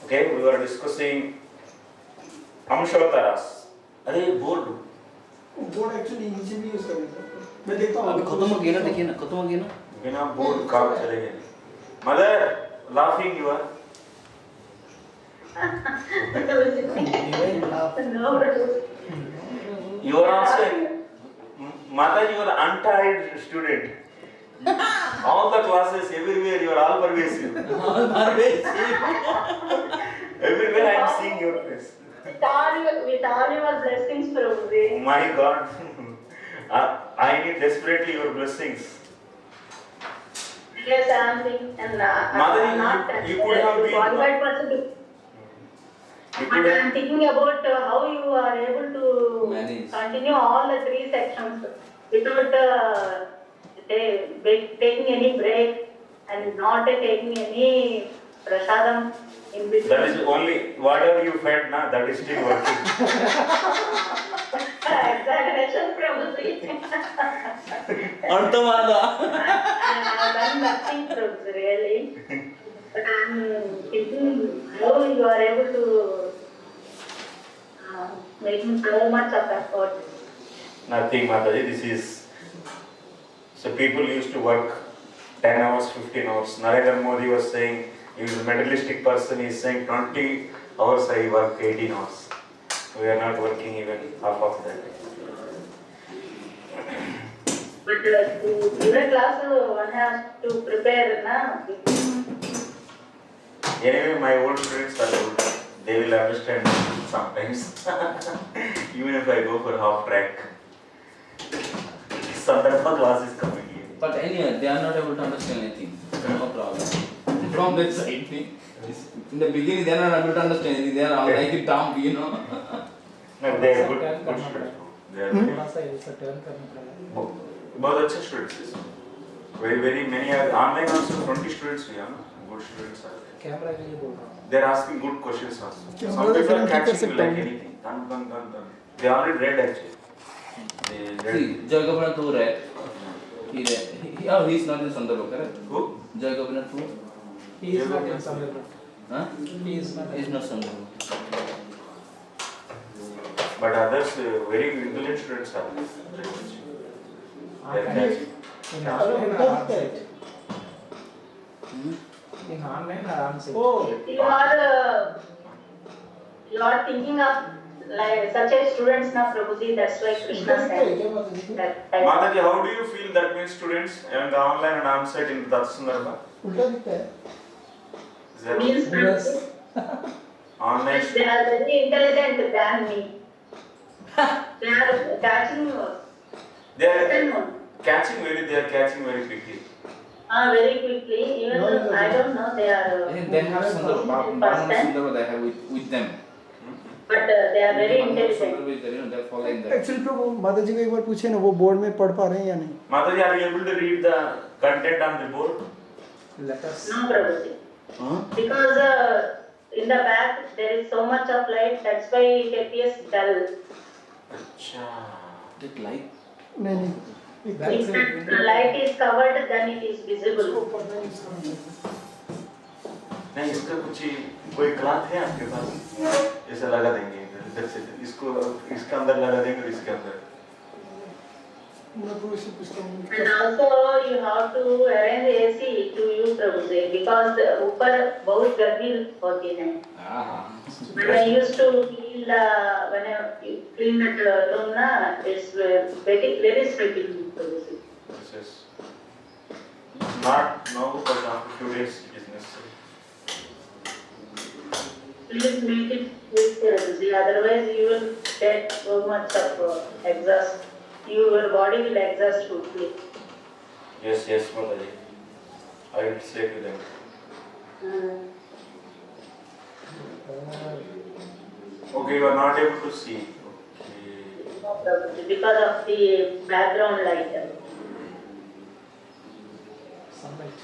Okay, we were discussing अंशावतारास. अरे board actually easily use करने का मैं देखता हूँ अभी खत्म हो गया ना, देखिए ना खत्म हो गया ना बिना बोर्ड काम चलेगा. Mother, laughing you are. You are also, Mother, you are untired student. All the classes, everywhere, you are all pervasive. Everywhere I am seeing your face. With all your blessings, Prabhu. My God, I need desperately your blessings. Yes, I am thinking, and Mother, I'm not you could have been. qualified person to. You But could I have. am thinking about how you are able to Manage. continue all the 3 sections without taking any break and not taking any prasadam in between. That is only whatever you fed, na, that is still working. Exaggeration, probably. अंतवादा I have done nothing, Prabhu, really. But I am thinking how you are able to making so much of effort. Nothing, Mataji. This is. So people used to work 10 hours, 15 hours. Narendra Modi was saying, he is a materialistic person, he is saying 20 hours I work 18 hours. We are not working even half of that. But to give a class, one has to prepare, na? Anyway, my old students are good. They will understand sometimes. Even if I go for half track. Sandarbha class is coming here. but anyway they are not able to understand anything, no problem from that side thing. In the beginning they are not able to understand anything, they are all like it dumb, you know. No, they are good students. They are very, बहुत अच्छे students हैं. Very many are online also. 20 students we have. Good students are there. Camera के लिए बोल रहा हूँ They are asking good questions also. क्या Some मतलब people फिर are हम क्या कर catching you सकते like हैं? anything. Done. They already read actually. They read. See, Jagabana too, right? He is not in Sandarbha, correct? Who? Jagabana too? he is not in Sandarbha Huh? he is not He is not Sandarbha. But others, very intelligent students are there. Very much. They are catching. in online आराम से in online आराम से You are thinking of like such a students, na, Prabhuji. That's why Krishna said that. Mataji, how do you feel that means students and the online and on-site in that Sandarbha? उल्टा दिखता है Is that Means Yes. online? they are very intelligent than me. They are catching They are catching very quickly. very quickly. Even No, no, no. I don't know they are. I think they have Sandarbha, Sandarbha they have with them. But they are very Sandarbha intelligent. is there, you know, they are following that. Actually प्रभु माता जी को एक बार पूछे ना वो board में पढ़ पा रहे हैं या नहीं Mataji, are you able to read the content on the board? Let us No, Prabhuji. Huh? Because in the back there is so much of light. That's why it appears dull. Acha. That light. नहीं नहीं If the light is covered, then it is visible. नहीं इसका कुछ कोई cloth है आपके पास? ऐसा लगा देंगे इधर से इसको इसके अंदर लगा देंगे और इसके अंदर. मैं प्रभु से पूछता हूँ And also you have to arrange AC to use, Prabhuji, because ऊपर बहुत गर्मी होती है. When I used to clean when I clean that room, na, it's very sweating, Prabhuji. This is not now, but after few days it is necessary. Please make it quick, Prabhuji. Otherwise you will get so much of exhaust. Your body will exhaust quickly. Yes, Mataji. I will say to them. Okay, you are not able to see. Okay. No, Prabhuji, because of the background light. sunlight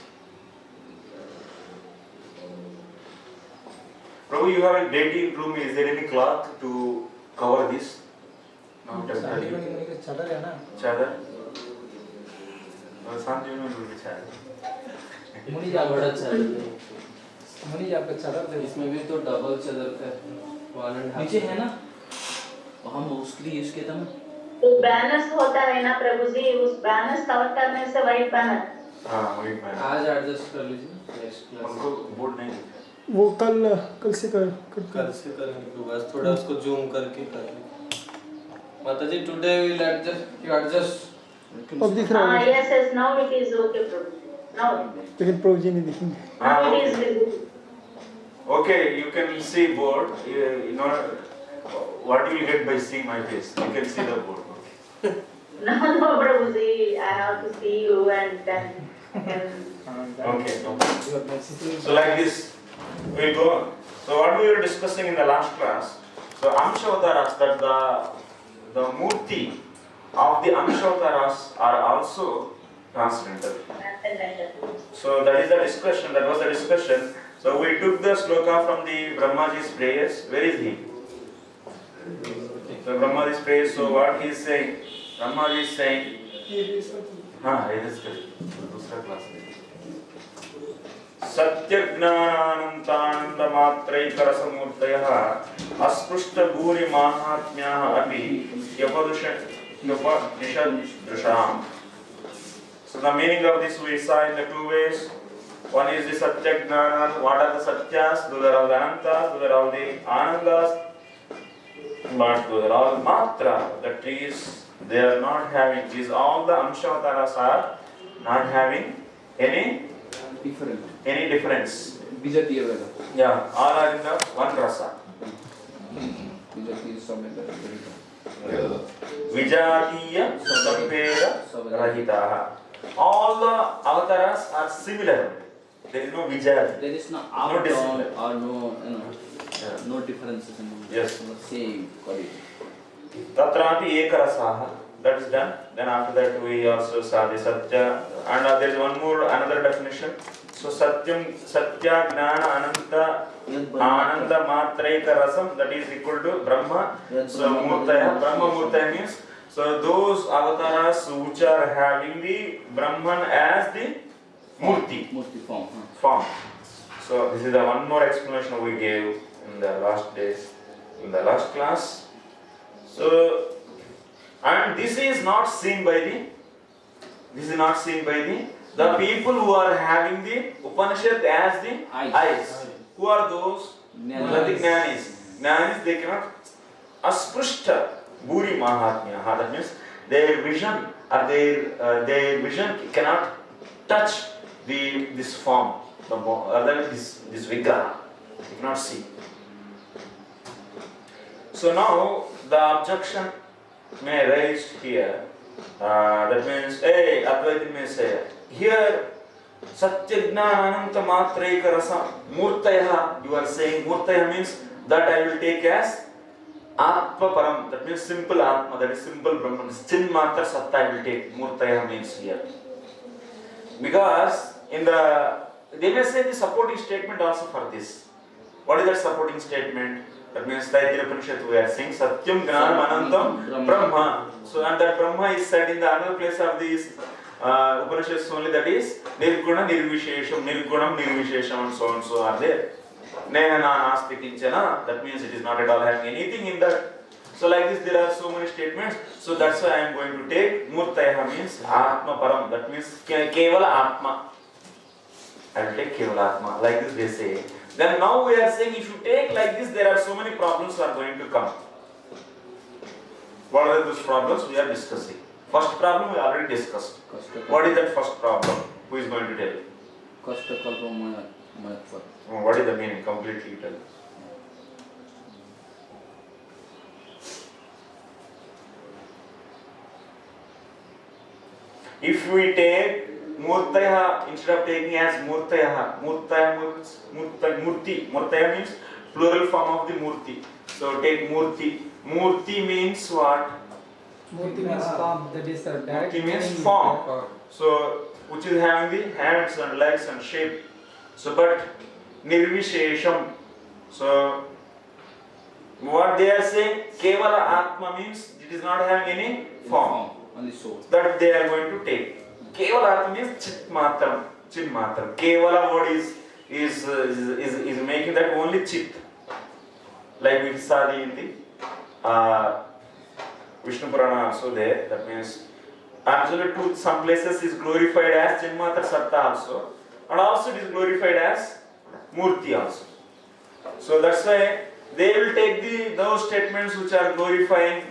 Prabhu, you have a dirty room. Is there any cloth to cover this? No, शादी temporarily. में एक चादर है ना Chadar? No, Sanjeev will be chadar. मुझे क्या बड़ा अच्छा है. मनी यहाँ पे चला दे इसमें भी तो डबल चदर का नीचे है ना, हम उसके लिए यूज किया था ना। तो बैनर्स होता है ना प्रभु जी, उस बैनर्स कवर करने से व्हाइट बैनर। हाँ वही मैं आज एडजस्ट कर लीजिए नेक्स्ट क्लास। उनको बोर्ड नहीं दिखा। वो कल से कल से करेंगे तो बस थोड़ा उसको जूम करके कर लेंगे। माता जी today we will adjust, you adjust. अब दिख रहा है yes yes, now it is okay प्रभु, नाउ लेकिन प्रभु जी नहीं दिखेंगे। Now it is visible. Okay, you can see board. You know what you will get by seeing my face. You can see the board. Okay. No, no, Prabhu ji, I have to see you and then I can. Okay. So like this, we go. So what we were discussing in the last class. So Amshavataras, that the murti of the Amshavataras are also transcendental. So that is the discussion. That was the discussion. So we took the sloka from the Brahmaji's prayers. Where is he? So Brahmaji's prayers. So what he is saying? Brahmaji is saying. हाँ ये discussion. दूसरा class में. सत्यज्ञानानन्तानन्दमात्रैकरसमूर्तयः अस्पृष्टभूरिमाहात्म्याः अपि यपनिषदृशाम्. So the meaning of this we saw in the two ways. One is the Satya Jnana. What are the Satyas? Those are all the Anantas, those are all the Anandas. But those are all Matra. The trees, they are not having, these all the Amshavataras are not having any difference. Vijati available. Yeah, all are in the one rasa. Vijati is somewhere. Vijatiya Sabheda Rahitaha. All the avatars are similar. There is no vijay. There is no No up, down, dissimilar. or no, Yeah. no differences in Yes. same quality. Tatrapi ekarasaha. That is done. Then after that we also saw the Satya. And there is one more, another definition. So Satyam, Satya, Gnana, Ananta, Ananda, Matraika, Rasam. That is equal to Brahma. So Murtaya. Brahma Murtaya means, so those avatars which are having the Brahman as the Murti. Murti form. Form. So this is the one more explanation we gave in the last days, in the last class. So, and this is not seen by the people who are having the Upanishad as the eyes. Who are those? Jnanis. The Jnanis. Jnanis, they cannot asprishta bhuri mahatmya. That means their vision or their vision cannot touch this form, this vigraha. You cannot see. So now the objection may raised here. That means, hey, Advaita may say, here Satya Jnana Ananta Matraika Rasa Murtaya. You are saying Murtaya means that I will take as Atma Param. That means simple Atma, that is simple Brahman. Chin Matra Satta I will take. Murtaya means here. Because they may say the supporting statement also for this. What is that supporting statement? That means Taittiriya Upanishad we are saying Satyam Gnanam Anantam Brahma. So and that Brahma is said in the another place of these Upanishads only, that is Nirguna Nirvishesham, Nirgunam Nirvishesham and so are there. Nehana Nasti Kinchana, that means it is not at all having anything in that. So like this there are so many statements. So that's why I am going to take Murtaya means Atma Param. That means Kevala Atma. I will take Kevala Atma. Like this they say. Then now we are saying if you take like this, there are so many problems are going to come. What are those problems we are discussing? First problem we already discussed. What is that first problem? Who is going to tell? Kashta kalpa mayatva. What is the meaning? Completely tell. If we take Murtaya instead of taking as Murtaya, Murti. Murtaya means plural form of the Murti. So take Murti. Murti means what? Murti means form, that is the direct Murti means meaning. form. So which is having the hands and legs and shape. So but Nirvishesham. So what they are saying, Kevala Atma means it is not having any form. Only soul. That they are going to take. Kevala Atma means Chit Matram. Chin Matram. Kevala word is is making that only chit. Like we saw in the Vishnu Purana also there. That means absolute truth some places is glorified as Chinmatra Satta also, and also it is glorified as Murti also. So that's why they will take those statements which are glorifying.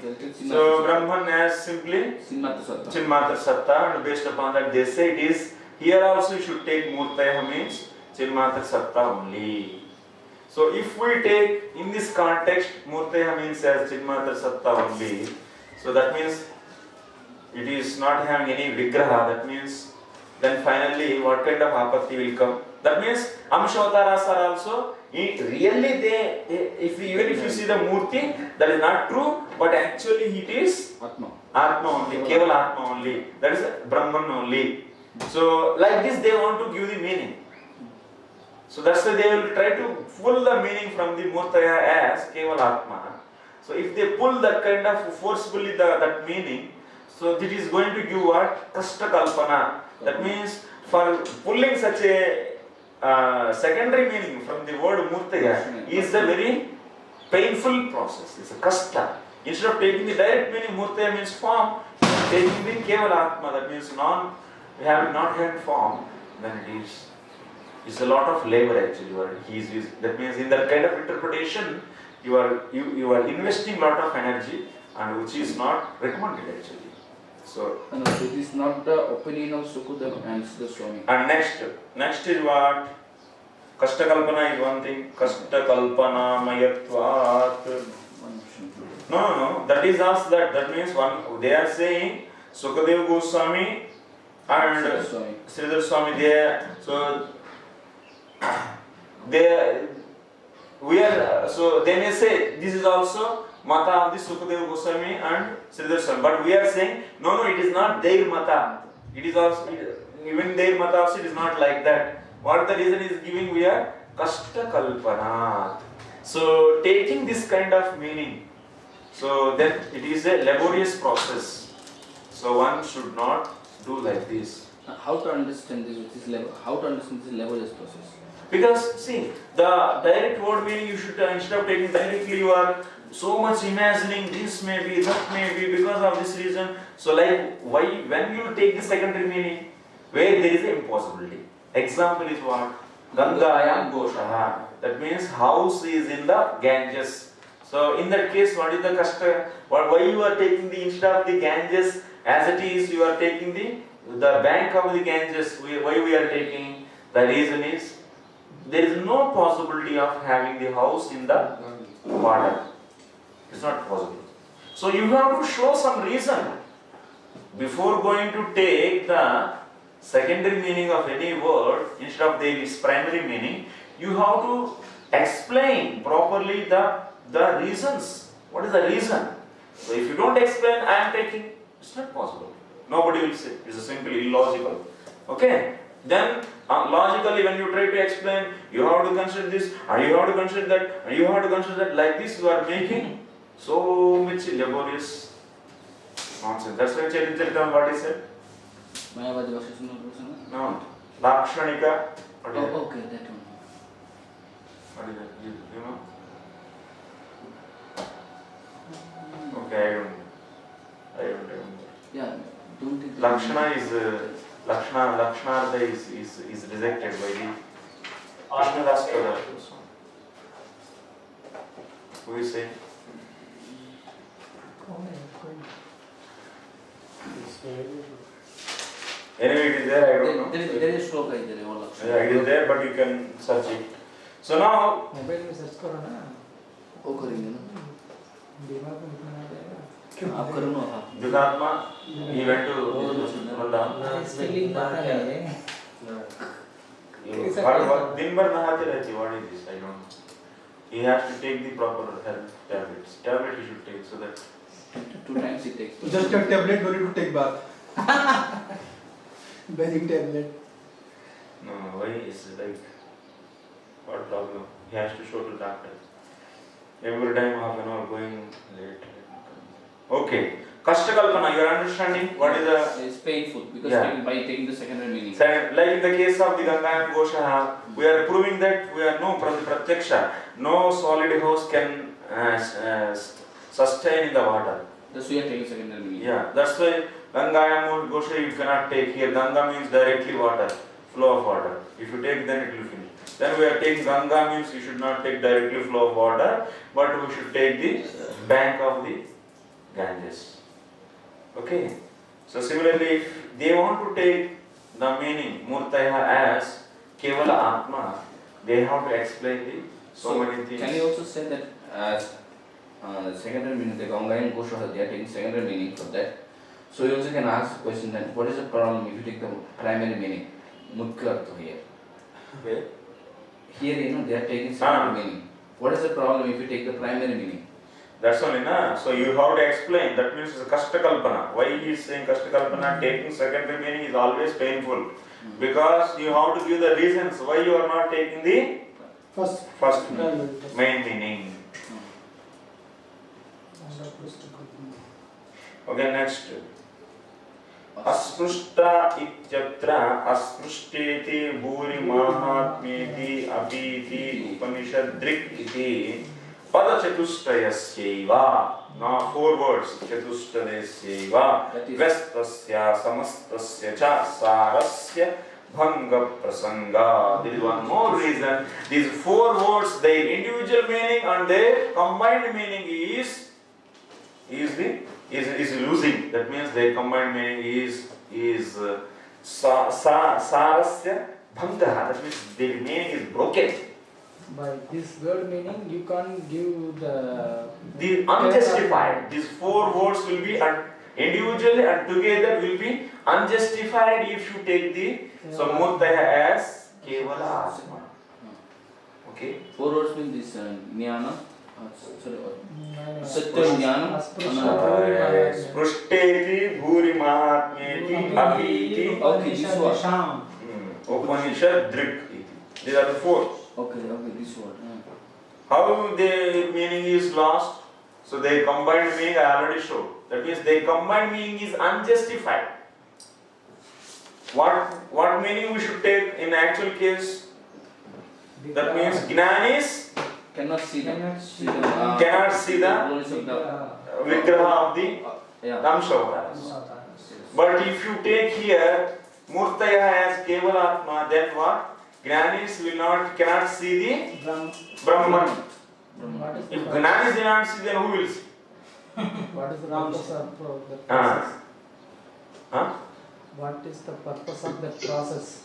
So Brahman as simply Chinmatra Satta, and based upon that they say it is. Here also you should take Murtaya means Chinmatra Satta only. So if we take in this context Murtaya means as Chinmatra Satta only, so that means it is not having any Vigraha. That means then finally what kind of apatti will come? That means Amshotaras are also really even if you see the Murti, that is not true, but actually it is Atma only, Keval Atma only, that is Brahman only. So like this they want to give the meaning. So that's why they will try to pull the meaning from the Murtaya as Keval Atma. So if they pull that kind of forcefully that meaning, so it is going to give what? Kashta Kalpana. That means for pulling such a secondary meaning from the word Murtaya is a very painful process. It's a kashta. Instead of taking the direct meaning Murtaya means form, taking the Keval Atma, that means not having form, then it's a lot of labor actually. That means in that kind of interpretation you are investing a lot of energy, and which is not recommended actually. So it is not the opinion of Sukadeva and the Swami. And next is what? Kashta Kalpana is one thing. Kashta Kalpana Mayatvat. No. That is also that means one. They are saying Sukadeva Goswami and Sridhar Swami. So they may say this is also Mata of the Sukadeva Goswami and Sridhar Swami. But we are saying no, it is not their Mata. It is also even their Mata also it is not like that. What the reason is giving, we are Kashta Kalpanat. So taking this kind of meaning, so then it is a laborious process. So one should not do like this. How to understand this How to understand this laborious process? Because see, the direct word meaning you should instead of taking directly, you are so much imagining this may be, that may be because of this reason. So like why when you take the secondary meaning where there is an impossibility. Example is what? Gangayam Goshaha. That means house is in the Ganges. So in that case, what is the kashta? Why you are taking the instead of the Ganges as it is, you are taking the bank of the Ganges. Why we are taking? The reason is there is no possibility of having the house in the water. It's not possible. So you have to show some reason before going to take the secondary meaning of any word instead of its primary meaning. You have to explain properly the reasons. What is the reason? So if you don't explain, I am taking, it's not possible. Nobody will say. It's simply illogical. Okay? Then logically when you try to explain, you have to consider this, and you have to consider that, and you have to consider that. Like this you are making so much laborious nonsense. That's why Charitamrita, what he said? Mayavadi versus No. Lakshanika. Okay, that one. What is that? You know? Okay, I don't remember. Yeah, don't think Lakshana is Lakshanartha is rejected by the Krishnadas Kadar. Who is saying? Anyway, it is there, I don't know. There is shloka there, all Lakshana. Yeah, it is there, but you can search it. So now, mobile में search करो ना वो करेंगे ना दिमाग में इतना आ जाएगा आप करो ना हाँ Dudatma, he went to Vrindavan. Spelling पता है दिन भर नहाते रहते, what is this? I don't know. He has to take the proper health tablets. Tablet he should take so that. 2 times it takes. Just a tablet, no need to take bath. Bathing tablet. No, why is like what problem? He has to show to doctor. Every time half an hour going late. Okay. Kashtakalpana, you are understanding what is the... It's painful because Yeah. by taking the secondary meaning. Like in the case of the Ganga and Gosha, we are proving that we are no pratyaksha. No solid house can sustain in the water. That's why you are taking secondary meaning. Yeah, that's why Ganga and Gosha you cannot take here. Ganga means directly water, flow of water. If you take, then it will finish. Then we are taking Ganga means you should not take directly flow of water, but we should take the bank of the Ganges. Okay. So similarly, if they want to take the meaning Murtaya as Kevala Atma, they have to explain the so many things. Can you also say that as secondary meaning, the Ganga and Gosha, they are taking secondary meaning for that? So you also can ask the question then, what is the problem if you take the primary meaning, Mukhya Artha here? Okay. Here, they are taking secondary meaning. What is the problem if you take the primary meaning? That's only, na? So you have to explain. That means it's a Kashtakalpana. Why he is saying Kashtakalpana? Taking secondary meaning is always painful. Because you have to give the reasons why you are not taking the first main meaning. Okay, next. Asprushta ityatra asprushti bhuri mahatmeti apiti upanishadrik iti pada chatushthayasyaiva. Now 4 words. Chatushthayasyaiva vestasya samastasya cha sarasya bhanga prasanga. There is one more reason. These 4 words, their individual meaning and their combined meaning is losing. That means their combined meaning is sarasya bhanga. That means their meaning is broken. By this word meaning, you can't give The unjustified. These 4 words will be individually and together will be unjustified if you take the Murtaya as Kevala Atma. Okay. 4 words mean this jnana, satya jnana, Sprushteti bhuri mahatmeti apiti Okay, this one. Upanishad drik. These are the 4. Okay, this word. How their meaning is lost? So their combined meaning I already showed. That means their combined meaning is unjustified. What meaning we should take in actual case? That means Gnan is Cannot see the Vigraha of the Damshavataras. But if you take here Murtaya as Kevala Atma, then what? Gnanis cannot see the Brahman. If Gnanis cannot see, then who will see? What is the purpose of the process? What is the purpose of that process?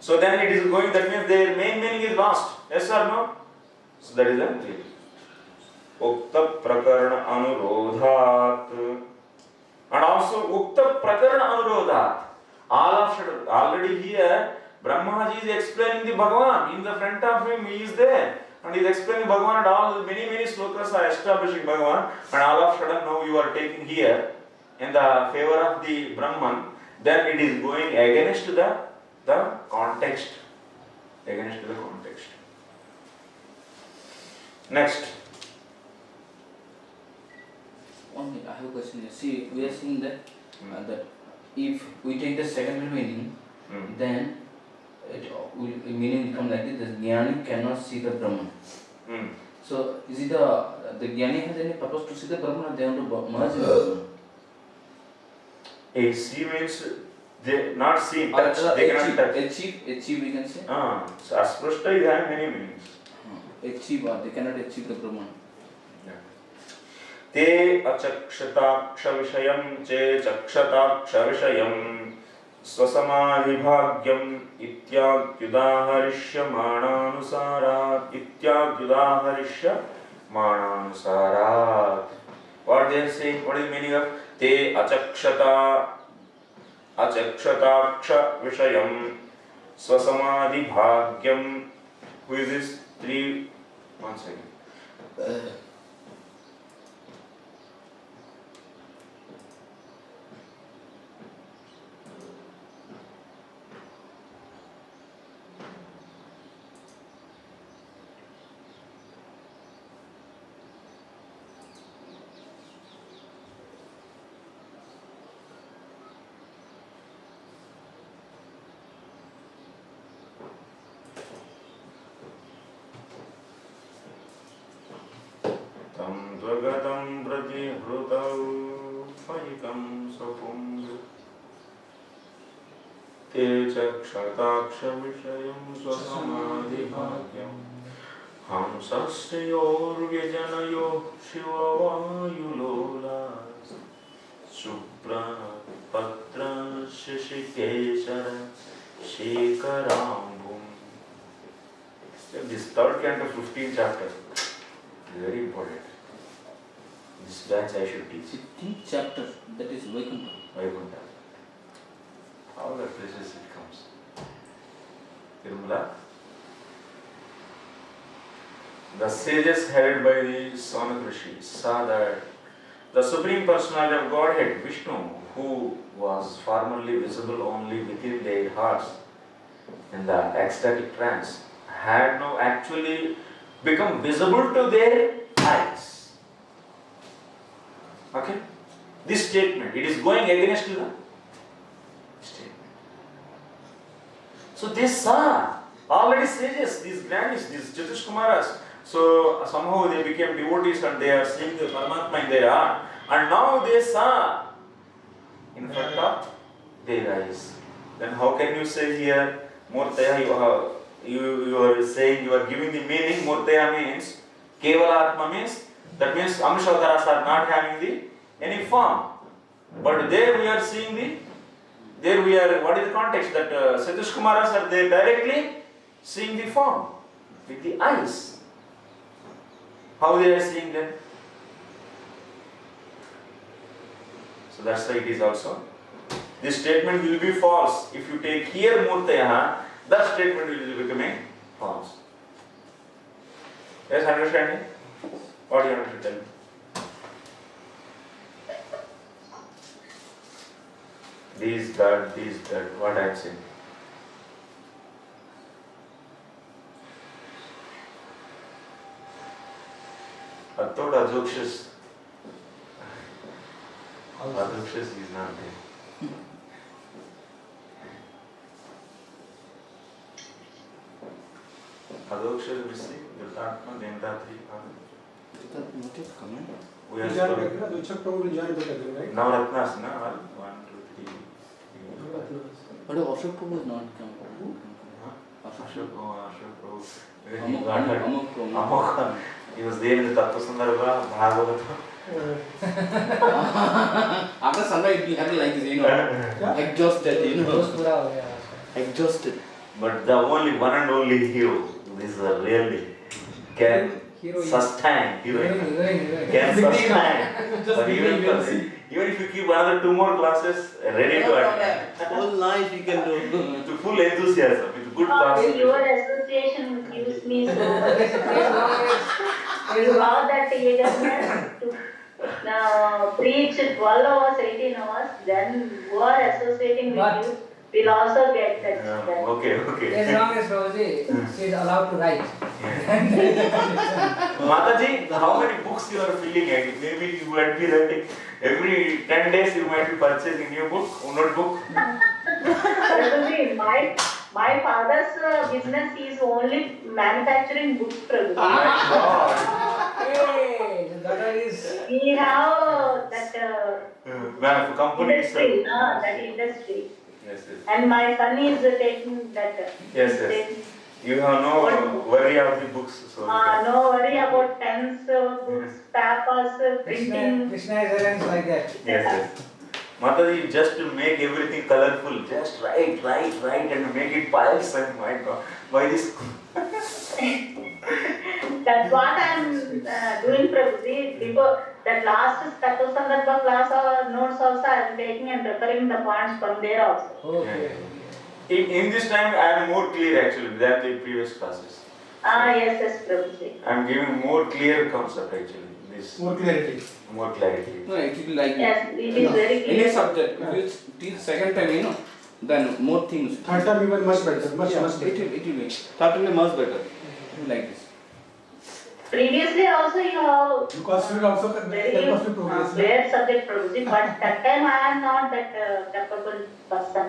So then it is going, that means their main meaning is lost. Yes or no? So that is the clear. Ukta Prakarana Anurodhat. And also Ukta Prakarana Anurodhat. Already here, Brahmaji is explaining the Bhagavan. In the front of him, he is there. And he is explaining Bhagavan and all, many slokas are establishing Bhagavan. And all of a sudden now you are taking here in the favor of the Brahman. Then it is going against the context. Against the context. Next. Only I have a question here. See, we are saying that that if we take the secondary meaning, then meaning become like this: the jnani cannot see the Brahman. So, is it the jnani has any purpose to see the Brahman, or they want to merge the Brahman? A see means they not see, touch, they cannot touch. Achieve, we can say. So Asprushta is having many meanings. Achieve, or they cannot achieve the Brahman. Te achakshatakša vishayam che chakshatakša vishayam svasamadhibhagyam ityagyudaharishya mananusarat. What they are saying? What is the meaning of te achakshatakša vishayam svasamadhibhagyam? Who is this? 3. 1 second. Svagatam prati hrutau payikam sapung te chakshataksha vishayam swasamadhi bhagyam hamsasyor vyajanayo shivavayulola supra patra shishikeshara shekaram. This third canto, 15th chapter, is very important. This batch I should teach. 15th chapter, that is Vaikuntha. Vaikuntha. How the places it comes. Tirumala. The sages headed by the Sanat Rishi saw that the Supreme Personality of Godhead, Vishnu, who was formerly visible only within their hearts in the ecstatic trance, had now actually become visible to their eyes. Okay? This statement, it is going against the statement. So they saw, already sages, these grannies, these Jyotish Kumaras, so somehow they became devotees and they are seeing the Paramatma in their heart. And now they saw in front of their eyes. Then how can you say here, Murtaya, you are saying, you are giving the meaning, Murtaya means, Kevala Atma means, that means Amshavataras are not having any form. But there we are seeing there we are, what is the context? That Satish Kumaras are there directly seeing the form with the eyes. How they are seeing them? So that's why it is also. This statement will be false. If you take here Murtaya, that statement will be becoming false. Yes, understanding? What do you want to tell me? This, that, what I am saying. I thought Adokshas is not there. Adokshas we see, Yathatma, Dendatri. That not yet coming. We are Join studying. Bekra, Anuched Prabhu will join Bekra, right? Navaratnas, na? 1, 2, 3. But Ashok Prabhu is not coming. Ashok Prabhu. Amok. He was there in the Tattva Sandarbha, Bhagavat. After sunrise, it will happen like this, exhausted, Dost pura ho gaya. exhausted. But the only one and only hero, this is really can Heroine. sustain. Heroine. Heroine. Can sustain. Just But even if you keep another 2 more classes, ready to attend. Whole night you can do. With full enthusiasm, with good Your concentration. association gives me so much. You have that eagerness to preach 12 hours, 18 hours, then who are associating But- with you will also get that. Okay. As long as Prabhuji she is allowed to write. Mataji, how many books you are filling? Maybe you might be writing every 10 days. You might be purchasing new book, notebook. Prabhuji, my father's business is only manufacturing books, Prabhuji. My God. Hey, the daughter is. We have that Company industry, itself. that industry. Yes. And my son is taking that. Yes. You have no worry of the books. So No worry about pens, books, papers, printing. Krishna is arranged like that. Yes. Mataji, just to make everything colorful, just write and make it piles and my God, why this? That's what I'm doing, Prabhuji. Before that last Tattva Sandarbha class or notes also I'm taking and preparing the points from there also. Okay. In this time, I am more clear actually than the previous classes. Yes, Prabhuji. I am giving more clear concept actually. This More clarity. more clarity. No, it will be like Yes, it is very any clear. subject. If you teach second time, then more things. Third time even much better. Much It better. will be. Third time much better. It will be like this. Previously also you have Because you will also help very us to progress. clear subject, Prabhuji, but that time I am not that capable person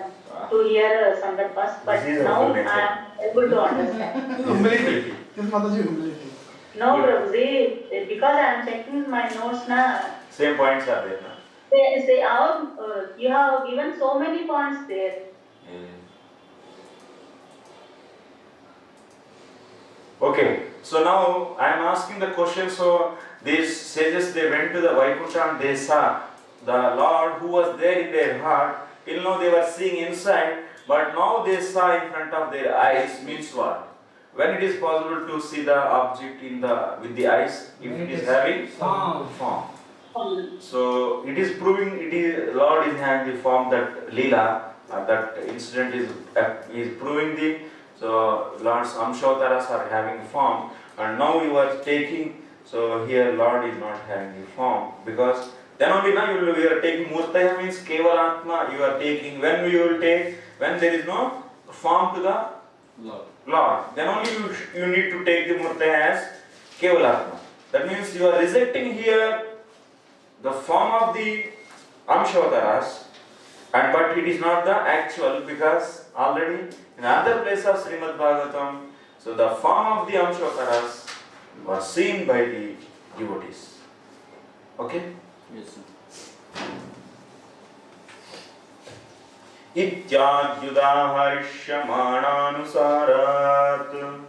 to hear Sandarbhas, but This is now humble nature. I am able to understand. Humility. This Mataji humility. No, Prabhuji, because I am checking my notes now. Same points are there, na? You have given so many points there. Okay, so now I am asking the question. So these sages, they went to the Vaikuntha and they saw the Lord who was there in their heart. Till now they were seeing inside, but now they saw in front of their eyes. Means what? When it is possible to see the object with the eyes, if it is having form. So it is proving Lord is having the form, that Leela, that incident is proving the. So Lord's Amshotaras are having form, and now you are taking. So here Lord is not having the form, because then only now you are taking Murtaya, means Kevalatma. You are taking when there is no form to the Lord. Then only you need to take the Murtaya as Kevalatma. That means you are rejecting here the form of the Amshotaras, but it is not the actual, because already in other place of Srimad Bhagavatam, so the form of the Amshotaras was seen by the devotees. Okay? Yes, sir. Ityadhyudaharishyamananusarat.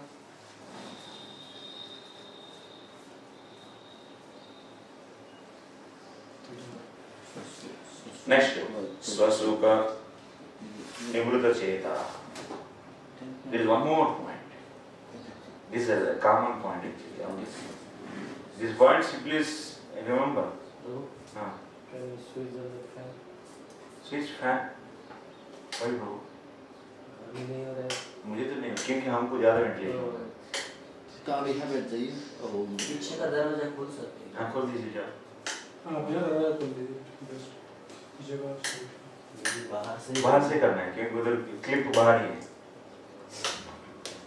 Next, Swasuka Nivruta Cheta. There is one more point. This is a common point actually. These points please remember. Can you switch on the fan? Switch fan. Why bro? नहीं हो रहा है। मुझे तो नहीं, क्योंकि हमको ज़्यादा वेंटिलेशन हो रहा है। तो अभी हैबिट चाहिए और पीछे का दरवाजा खोल सकते हैं। हाँ, खोल दीजिए जाओ। हाँ भैया दरवाजा खोल दीजिए जगह बाहर से करना है, क्योंकि उधर क्लिप बाहर ही है।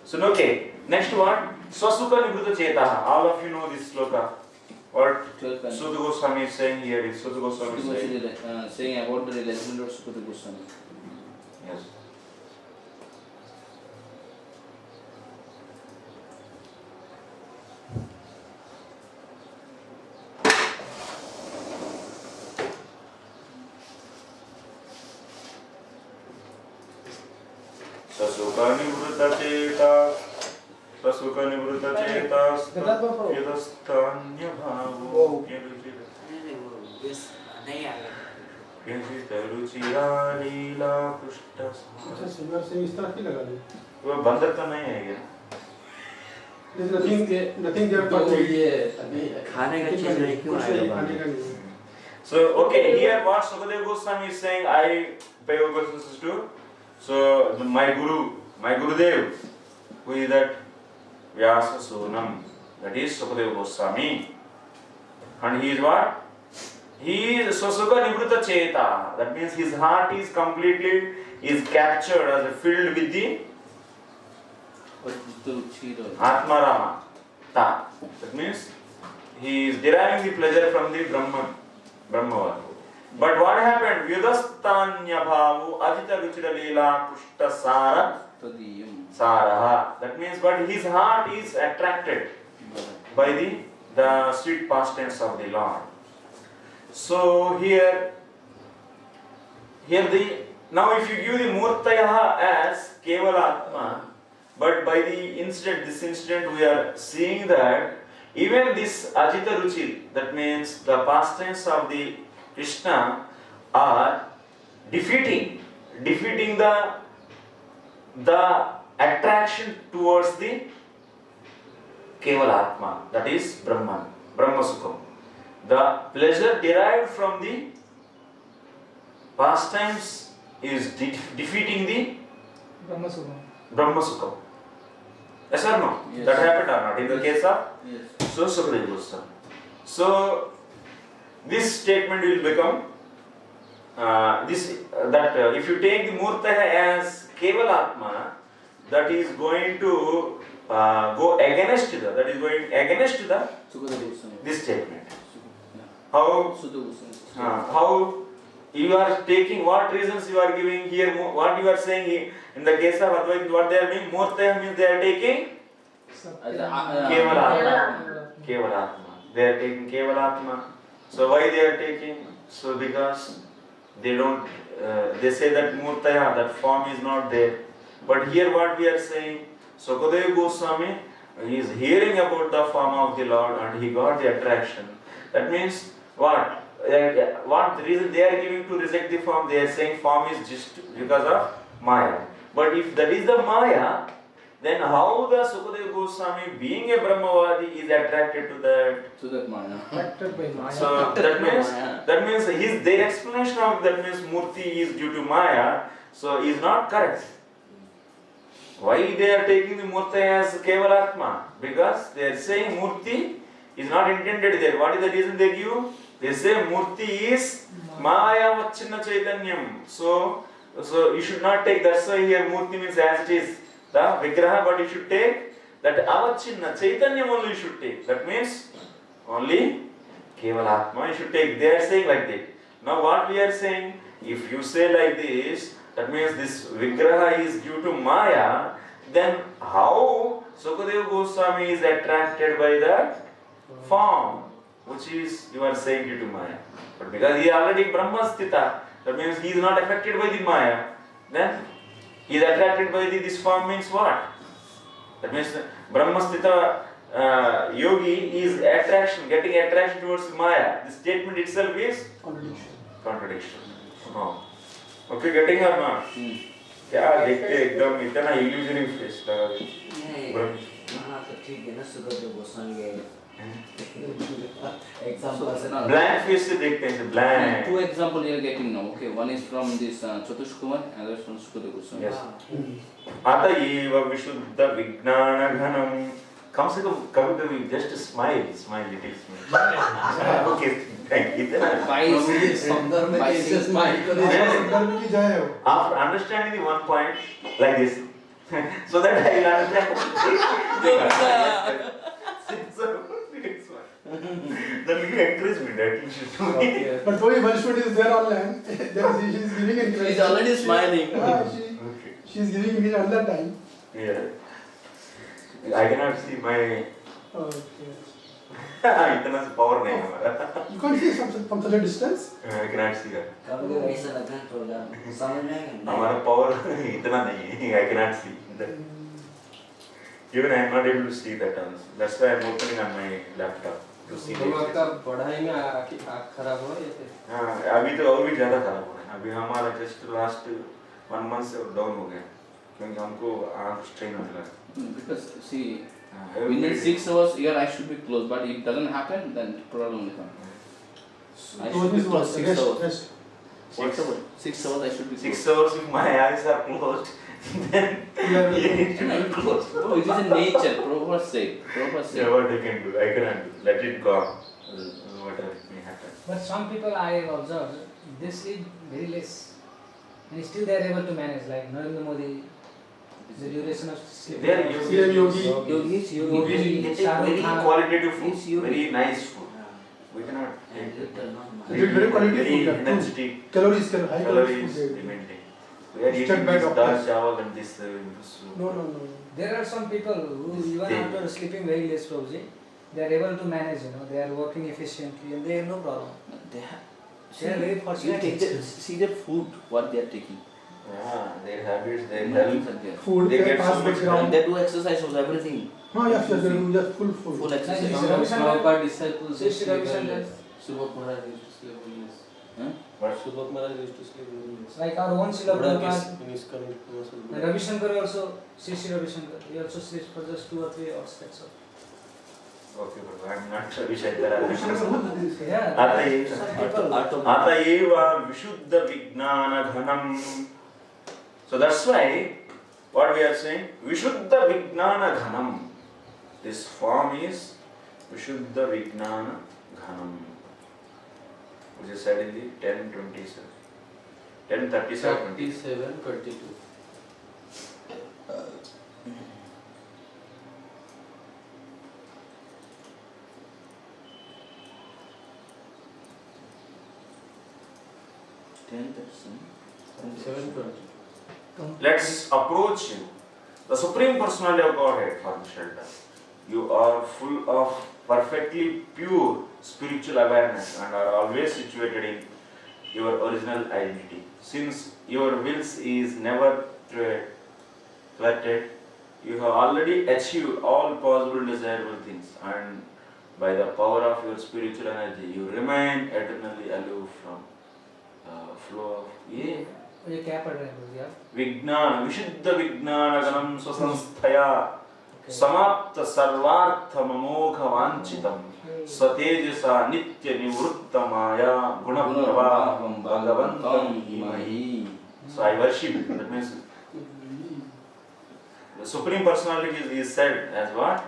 So okay, next one, Swasuka Nivruta Chetaha. All of you know this sloka. What Sudha Goswami is saying here is Sudha Goswami is saying about the relation of Sudha Goswami. Yes. Swasuka Nivruta Cheta. Swasuka Nivruta Cheta. Yadastanya Bhavo. Ruchira Leela Pushta. अच्छा singer से इस तरह की लगा दे वो बंदर तो नहीं है क्या? नथिंग देयर तो ये अभी खाने का चीज नहीं क्यों आएगा? So okay, here what Sukadeva Goswami is saying, I pay obeisance to. So my Gurudev, who is that Vyasa Sonam, that is Sukadeva Goswami, and he is what? He is Swasuka Nivruta Cheta. That means his heart is completely captured as filled with the Atma Rama. That means he is deriving the pleasure from the Brahma. But what happened? Vyudastanya bhavu adita ruchira leela pushta saraha. That means, but his heart is attracted by the sweet pastimes of the Lord. So here now if you give the Murtayaha as Kevalatma, but by this incident we are seeing that even this Ajita Ruchi, that means the pastimes of the Krishna, are defeating the attraction towards the Kevalatma, that is Brahma Sukham. The pleasure derived from the pastimes is defeating the Brahma Sukham. Yes or no? Yes. That happened or not in the case of Yes. Sukadeva Goswami. So this statement will become if you take the Murtaha as Kevalatma, that is going to go against this statement. How you are taking, what reasons you are giving here, what you are saying in the case of Advaita, what they are doing, Murtaha means they are taking Kevalatma. They are taking Kevalatma. So why they are taking? So because they don't, they say that Murtaya, that form is not there. But here what we are saying, Sukadeva Goswami is hearing about the form of the Lord and he got the attraction. That means what? What the reason they are giving to reject the form? They are saying form is just because of Maya. But if that is the Maya, then how the Sukadeva Goswami, being a Brahmavadi, is attracted to that? To that Maya. Attracted by Maya. So that means their explanation of that means Murti is due to Maya, so is not correct. Why they are taking the Murti as Kevalatma? Because they are saying Murti is not intended there. What is the reason they give? They say Murti is Maya Vachinna Chaitanyam. So you should not take, that's why here Murti means as it is the Vigraha, but you should take that Avachinna Chaitanyam only you should take. That means only Kevalatma you should take. They are saying like that. Now what we are saying, if you say like this, that means this Vigraha is due to Maya, then how Sukadeva Goswami is attracted by that form, which is, you are saying due to Maya. But because he is already Brahmasthita, that means he is not affected by the Maya, then he is attracted by this form means what? That means Brahmasthita yogi is getting attraction towards Maya. The statement itself is contradiction. No. Okay, getting or not? क्या देखते एकदम इतना illusory face लगा नहीं वहाँ तो ठीक है ना सुगंध गोस्वामी example blank face से देखते हैं blank. Two examples you are getting now. Okay, one is from this Chatush Kumar, and other is from Sukadeva Goswami. Yes. अतएव विशुद्ध विज्ञान घनम. कम से कम कभी-कभी just smile, little smile. Okay, thank you. संदर्भ में कैसे smile करें? After understanding the one point like this, so that I will understand. Then you encourage me that you should do it. But only one student is there online. Then she is giving encouragement. She is already smiling. She is giving me all the time. Yeah. I cannot see my. Okay. इतना से power नहीं है हमारा. You can't see from such a distance. I cannot see that. कभी ऐसा लगता है programme समझ में आएगा हमारा power इतना नहीं है. I cannot see that. Even I am not able to see that also. That's why I am opening on my laptop to see. तो आपका पढ़ाई में आँख खराब हुआ या फिर? हाँ, अभी तो और भी ज़्यादा खराब हो रहा है. अभी हमारा just last 1 month से down हो गया. क्योंकि हमको आँख strain होने लगा. Because see, within 6 hours your eyes should be closed, but if it doesn't happen, then problem will come. I should be closed 6 hours. 6 hours I should be closed. 6 hours if my eyes are closed, then it should be closed. Oh, it is in nature. Prabhu said. Yeah, what I can do? I cannot do. Let it go. Whatever may happen. But some people I have observed, they sleep very less. And still they are able to manage, like Narendra Modi, the duration of sleep. They are Yogi. Yogis, They take very qualitative food, very nice food. We cannot take it. They take very qualitative Very food. energetic, Calories, high calories food. they maintain. We are Step eating by this doctor. dal chawal and this soup. No. There are some people who even They- after sleeping very less, Prabhuji, they are able to manage, they are working efficiently and they have no problem. They have. They are very You fortunate. take see their food, what they are taking. Yeah, their habits, their Nothing health. are there. Food, They get pass so much background. They do exercise also, everything. Yes, they do just full. Full Like exercise. this, Some Ravi of Shankar- Prabhupada disciples Sri used to sleep Ravi very Shankar- less. Subhak Maharaj used to sleep very less. Huh? But Subhak Maharaj used to sleep very less. Like our own Srila Buddha Prabhupada, in his coming to and Ravi Shankar also, Sri Ravi Shankar, he also sleeps for just 2 or 3 hours, that's all. okay, but I'm not sure which I tell. Yeah, अतएव some people. अतएव विशुद्ध विज्ञान घनम. So that's why what we are saying, विशुद्ध विज्ञान घनम. This form is विशुद्ध विज्ञान घनम, which is said in the 10:27, 10:37. 37-22. Ten percent. 37-20. Let's approach you The Supreme Personality of Godhead for the shelter. You are full of perfectly pure spiritual awareness and are always situated in your original identity. Since your wills is never thwarted, you have already achieved all possible desirable things, and by the power of your spiritual energy, you remain eternally aloof from the flow of ये क्या पढ़ रहे हैं भैया? विज्ञान विशुद्ध विज्ञान गणम स्वसंस्थया समाप्त सर्वार्थ ममोघ वांछितम स्वतेजसा नित्य निवृत्त माया गुण प्रवाहम भगवंतम धीमहि. So I worship. That means the Supreme Personality is said as what?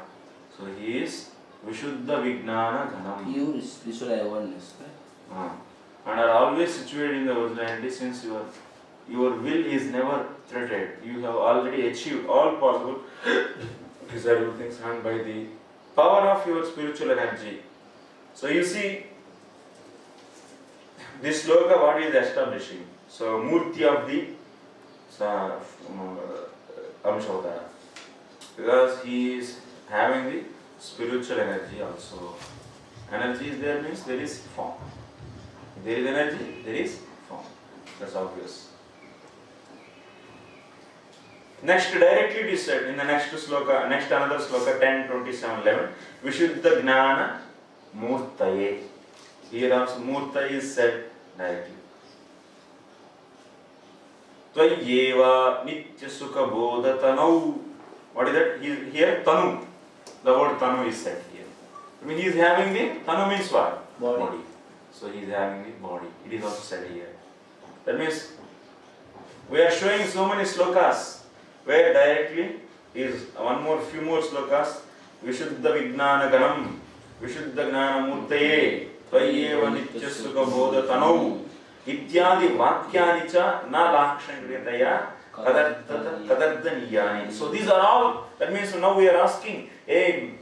So he is Vishuddha Vijnana Ghanam. Pure spiritual awareness, right? And are always situated in the originality, since your will is never threatened. You have already achieved all possible desirable things, and by the power of your spiritual energy. So you see, this sloka what is establishing? So Murti of the Amshavadara, because he is having the spiritual energy also. Energy is there means there is form. If there is energy, there is form. That's obvious. Next, directly it is said in the next sloka, next another sloka 10:27:11. Vishuddha Gnana Murtaye. Here also Murta is said directly. Tvayeva Nitya Sukha Bodha Tanau. What is that? Here Tanu. The word Tanu is said here. I mean, he is having the Tanu means what? Body. So he is having the body. It is also said here. That means we are showing so many slokas where directly is few more slokas. Vishuddha Vijnana Ganam, Vishuddha Gnana Murtaye, Tvayeva Nitya Sukha Bodha Tanau, Ityadi Vakyani cha na Lakshangritaya Kadardaniyani. So these are all, that means now we are asking, hey,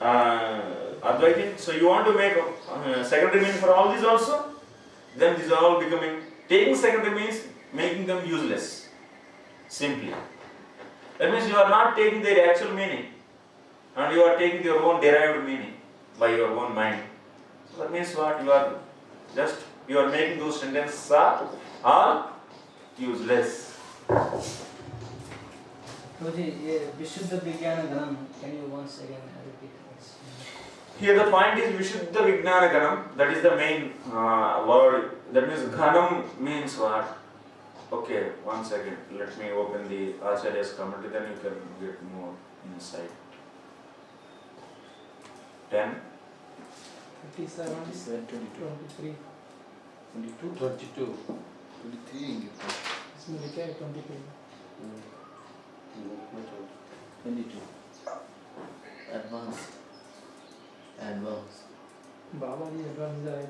Advaitin, so you want to make a secondary meaning for all these also? Then these are all becoming, taking secondary means making them useless. Simply. That means you are not taking their actual meaning, and you are taking your own derived meaning by your own mind. So that means what? You are making those sentences are useless. Prabhuji, ये विशुद्ध विज्ञान गणम, can you once again repeat this? Here the point is Vishuddha Vijnana Ganam, that is the main word. That means Ghanam means what? Okay, 1 second. Let me open the Acharya's commentary, then you can get more insight. 10. 57, 23. 22. 23 इसमें लिखा है 23. 22. Advance. बाबा जी advance जाए.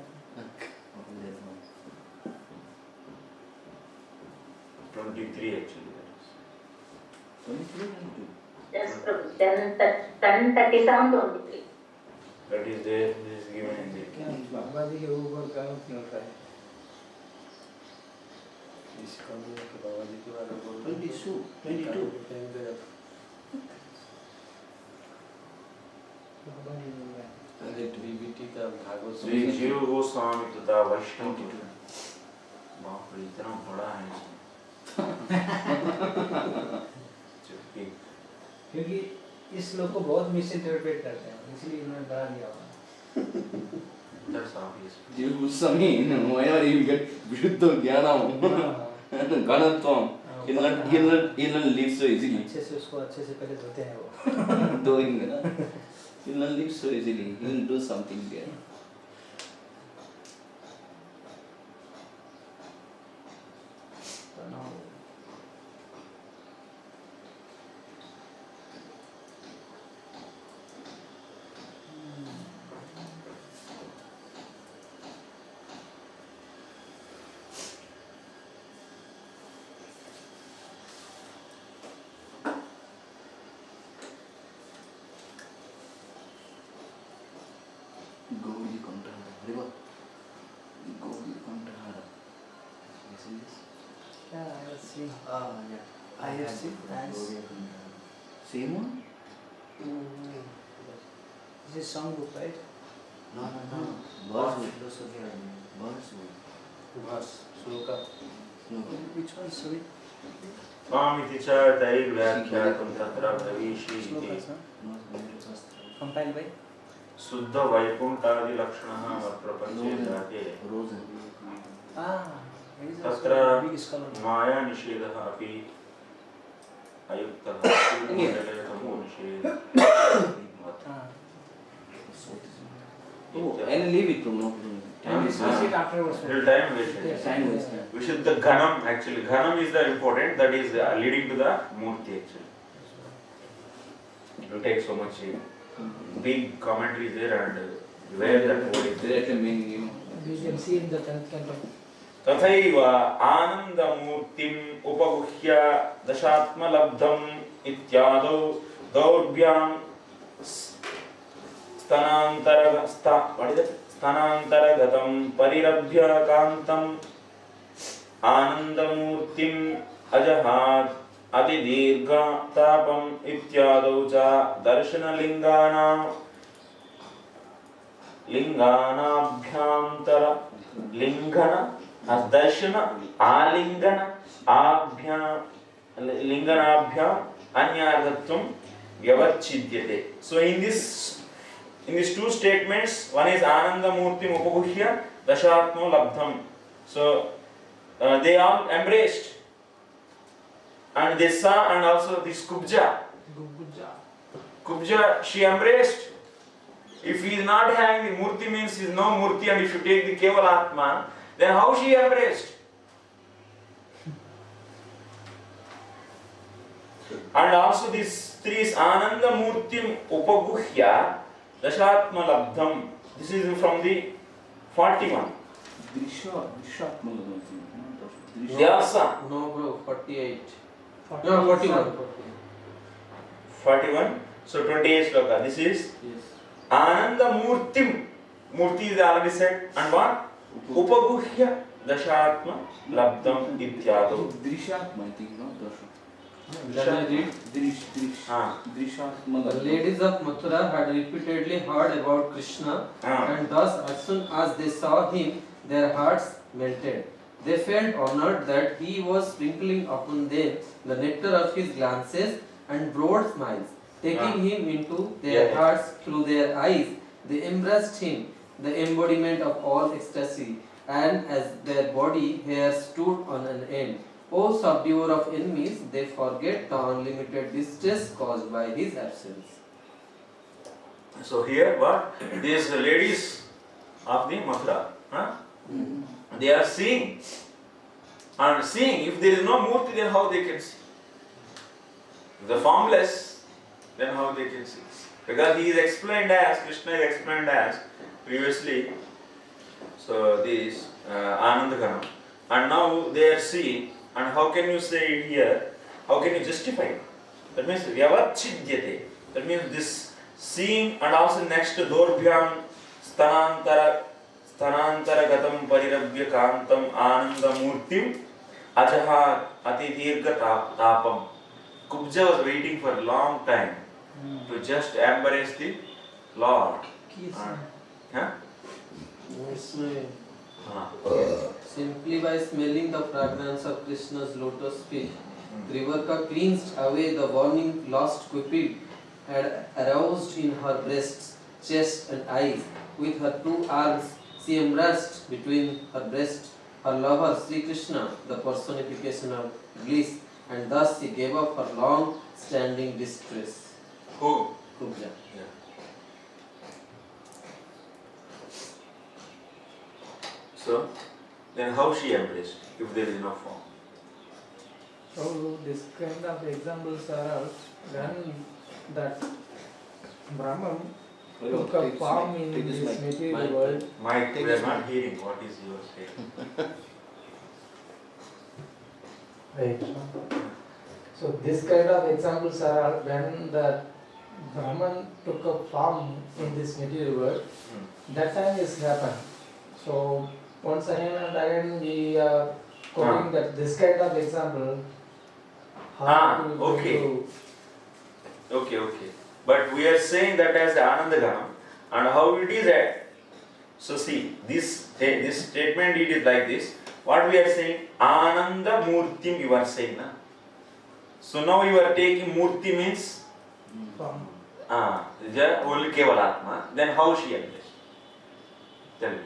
23 actually. 23, 22. Yes, Prabhu. 10:37, 23. That is there, this is given in the. क्या बाबा जी के ऊपर काम क्यों होता है? इस कमरे के बाबा जी के बारे में बोल 22. बाबा जी बोल रहे हैं. अरे बीबीटी का भागवत श्री जीव गोस्वामी तथा वैष्णव बाप रे इतना बड़ा है इसमें. क्योंकि इस लोग को बहुत मिस इंटरप्रेट करते हैं, इसलिए इन्होंने बना दिया होगा. That's obvious. Jiva Goswami, whenever you get Vishuddha Jnanam, Ganatvam, he'll not live so easily. अच्छे से उसको अच्छे से पहले धोते हैं वो. Doing he'll not live so easily. He will do something there. Gauri Kantahara. Riva. Gauri Kantahara. You see this? Yeah, I was seeing. Yeah. I have seen. Gauri Kantahara. Same one? This is songbook, right? No. Birds with philosophy are birds with. Verse, sloka. No. Which one? Sorry. स्वामिति च तैर्व्याख्यातं तत्र भविष्यति Slokas, huh? Not Venugopal. Compiled by? शुद्ध वैकुण्ठादिलक्षणः प्रपञ्चे जाते Rosen. Ah, he is तत्र also a big scholar. माया निषेधः अपि अयुक्तः तमो निषेधः Ah. Oh, I'll leave it to no. And discuss it afterwards. till time wasted. Yes. Time waste. Vishuddha Ghanam, actually Ghanam is the important, that is leading to the Murti actually. It will take so much big commentary there and where that word is there. Directly meaning, you know. We can see in the 10th canto. तथैव आनन्दमूर्तिम् उपगुह्य दशात्मलब्धम् इत्यादौ दौर्भ्यां स्तनान्तरगतं परिरभ्य कान्तम् आनन्दमूर्तिम् अजहात् अतिदीर्घतापम् इत्यादौ च लिङ्गानाभ्यान्तर लिङ्गन दर्शन आलिंगन आभ्या लिंगनाभ्या अन्यार्थत्वं व्यवच्छिद्यते. So in these two statements, one is Anandamurtim Upaguhya Dashatmo Labdham. So they all embraced, and they saw, and also this Kubja, she embraced. If he is not having the Murti, means he is no Murti, and if you take the Keval Atma, then how she embraced? And also this three is Ananda Murtim Upaguhya Dashatma Labdham. This is from the 41. Vyasa. No, bro, 48. 40. No, 41. 41. So 28 sloka. This is Yes. Ananda Murtim. Murti is already said. And what? Upaguhya Dashatma Labdham Ityadu. Drishatma, I think, no? Then I read. Drishatma. The ladies of Mathura had repeatedly heard about Krishna, and thus, as soon as they saw him, their hearts melted. They felt honored that he was sprinkling upon them the nectar of his glances and broad smiles. Taking him into their hearts through their eyes, they embraced him, the embodiment of all ecstasy, and as their body hair stood on an end. O subduer of enemies, they forget the unlimited distress caused by his absence. So here what? These ladies of the Mathura, they are seeing. And seeing, if there is no Murti, then how they can see? If the formless, then how they can see? Because he is explained as, Krishna is explained as previously, so this Anandagana. And now they are seeing, and how can you say it here? How can you justify it? That means Vyavachchidyate. That means this seeing, and also next to Dorbhyam Stanantaragatam Parirabhya Kantam Anandamurtim Ajaha Atidirga Tapam. Kubja was waiting for a long time to just embrace the Lord. Simply by smelling the fragrance of Krishna's lotus feet, Trivarka cleansed away the warning lost Cupid had aroused in her breasts, chest and eyes. With her two arms, she embraced between her breasts her lover Sri Krishna, the personification of bliss, and thus she gave up her long-standing distress. Who? Kubja. Yeah. So, then how she embraced if there is no form? So this kind of examples are when that Brahman took a form in this material world. Mike, we are not hearing what is your saying. Right. So this kind of examples are when the Brahman took a form in this material world. That time is happened. So once again and again we are quoting that this kind of example. Okay. Okay. But we are saying that as Ananda Ganam, and how it is at. So see, this statement it is like this. What we are saying, Ananda Murtim you are saying, na? So now you are taking Murti means Form. only Kevalatma. Then how she embraced? Tell me.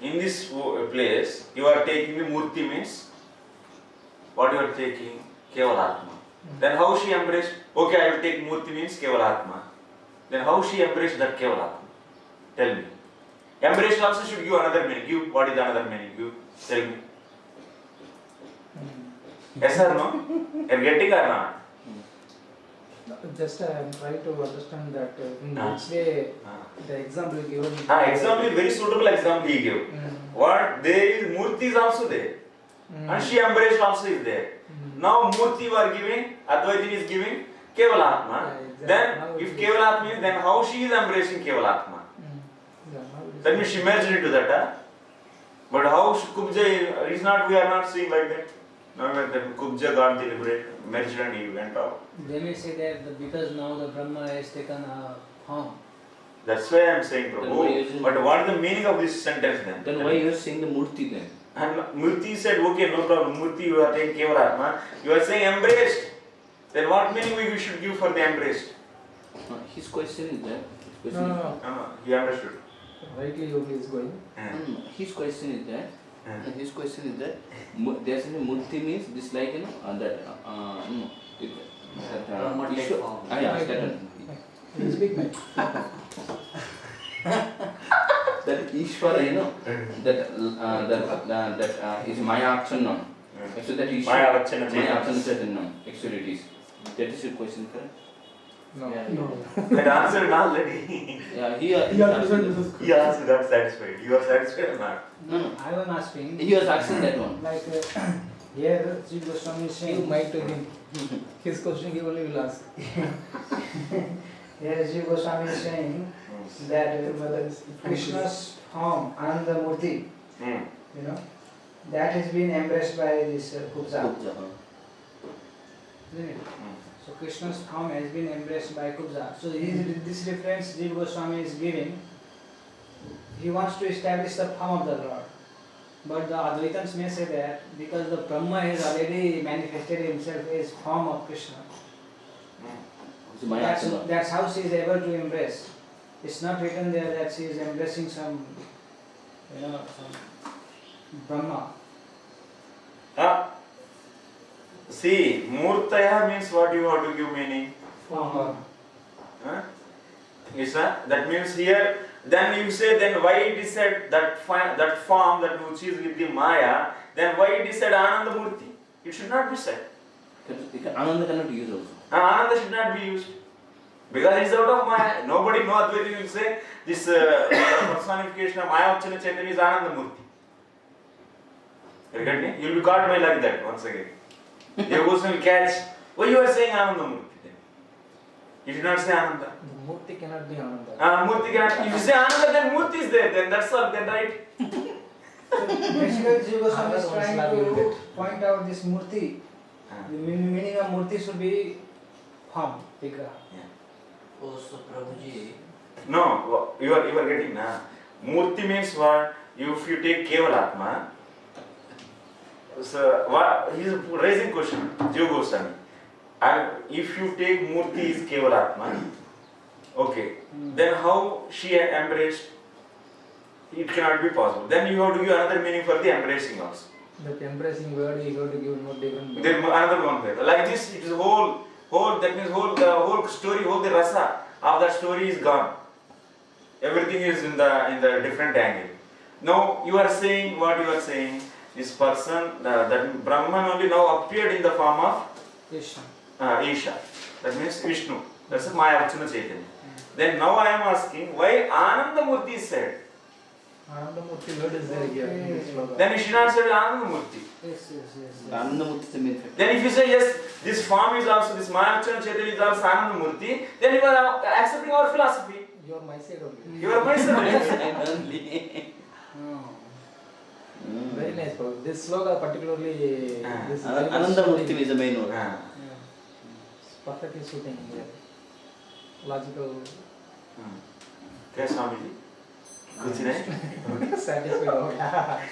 In this place, you are taking the Murti means what you are taking? Kevalatma. Then how she embraced? Okay, I will take Murti means Kevalatma. Then how she embraced that Kevalatma? Tell me. Embrace also should give another meaning. Give what is another meaning? Give. Tell me. Yes or no? You are getting or not? Just I am trying to understand that in which way the example given. Example is very suitable example he gave. What there is Murti is also there. And she embraced also is there. Now Murti you are giving, Advaitin is giving Kevalatma. Exactly. Then if Kevalatma means, then how she is embracing Kevalatma? That means she merged into that. But how Kubja is not, we are not seeing like that. No, that Kubja got deliberate, merged and he went out. They may say that because now the Brahma has taken a form. That's why I am saying Prabhu. But what is the meaning of this sentence then? Then why you are saying the Murti then? And Murti said, okay, no problem. Murti, you are taking Kevalatma. You are saying embraced. Then what meaning we should give for the embraced? His question is that. No. He understood. Rightly yogi is going. His question is that. They are saying Murti means this like Brahma take form. He's big man. That Ishvara, that is Maya Achanam. So that is Maya Achanam. Actually it is. That is your question, correct? No. That answer is already. Yeah, He understood this. He also got satisfied. You are satisfied or not? No. I was asking. He was asking that one. Like here, Sri Goswami is You saying. might to him. His question he only will ask. Here, Sri Goswami is saying that Krishna's form, Ananda Murti, that has been embraced by this Kubja. Isn't it? So Krishna's form has been embraced by Kubja. So this reference Jiva Goswami is giving, he wants to establish the form of the Lord. But the Advaitans may say that because the Brahma has already manifested himself as form of Krishna, that's how she is able to embrace. It's not written there that she is embracing some Brahma. See, Murtaya means what you have to give meaning. That means here, then you say, then why it is said that form that which is with the Maya, then why it is said Ananda Murti? It should not be said. Ananda cannot use also. Ananda should not be used. Because it is out of Maya. Nobody, no Advaiti will say this personification of Maya Uchana Chaitanya is Ananda Murti. You get me? You will be caught by like that once again. Your person will catch, why you are saying Ananda Murti then? You did not say Ananda. The Murti cannot be Ananda. Murti cannot. If you say Ananda, then Murti is there. Then that's all. Then right. So basically, Jiva Goswami is trying to point out this Murti. The meaning of Murti should be form, Vigraha. Oh, so Prabhuji. No, you are getting na. Murti means what? If you take Kevalatma, so what he is raising question, Jiva Goswami. And if you take Murti is Kevalatma, okay, then how she embraced? It cannot be possible. Then you have to give another meaning for the embracing also. That embracing word you have to give no different meaning. Then another one there. Like this, it is whole. That means the whole story, the rasa of that story is gone. Everything is in the different angle. Now you are saying what you are saying. This person, that Brahman only now appeared in the form of Isha. That means Vishnu. That's a Maya Uchana Chaitanya. Then now I am asking why Ananda Murti is said. Ananda Murti word is there here in this sloka. Then you should not say Ananda Murti. Yes. Ananda Murti is the main factor. Then if you say yes, this form is also, this Maya Uchana Chaitanya is also Ananda Murti, then you are accepting our philosophy. You are my side only. You are my side. Very nice, Prabhu. This sloka particularly. This is very Ananda Murti is the main word. perfectly suiting here. Logical. क्या स्वामी जी? कुछ नहीं? Satisfied हो गया.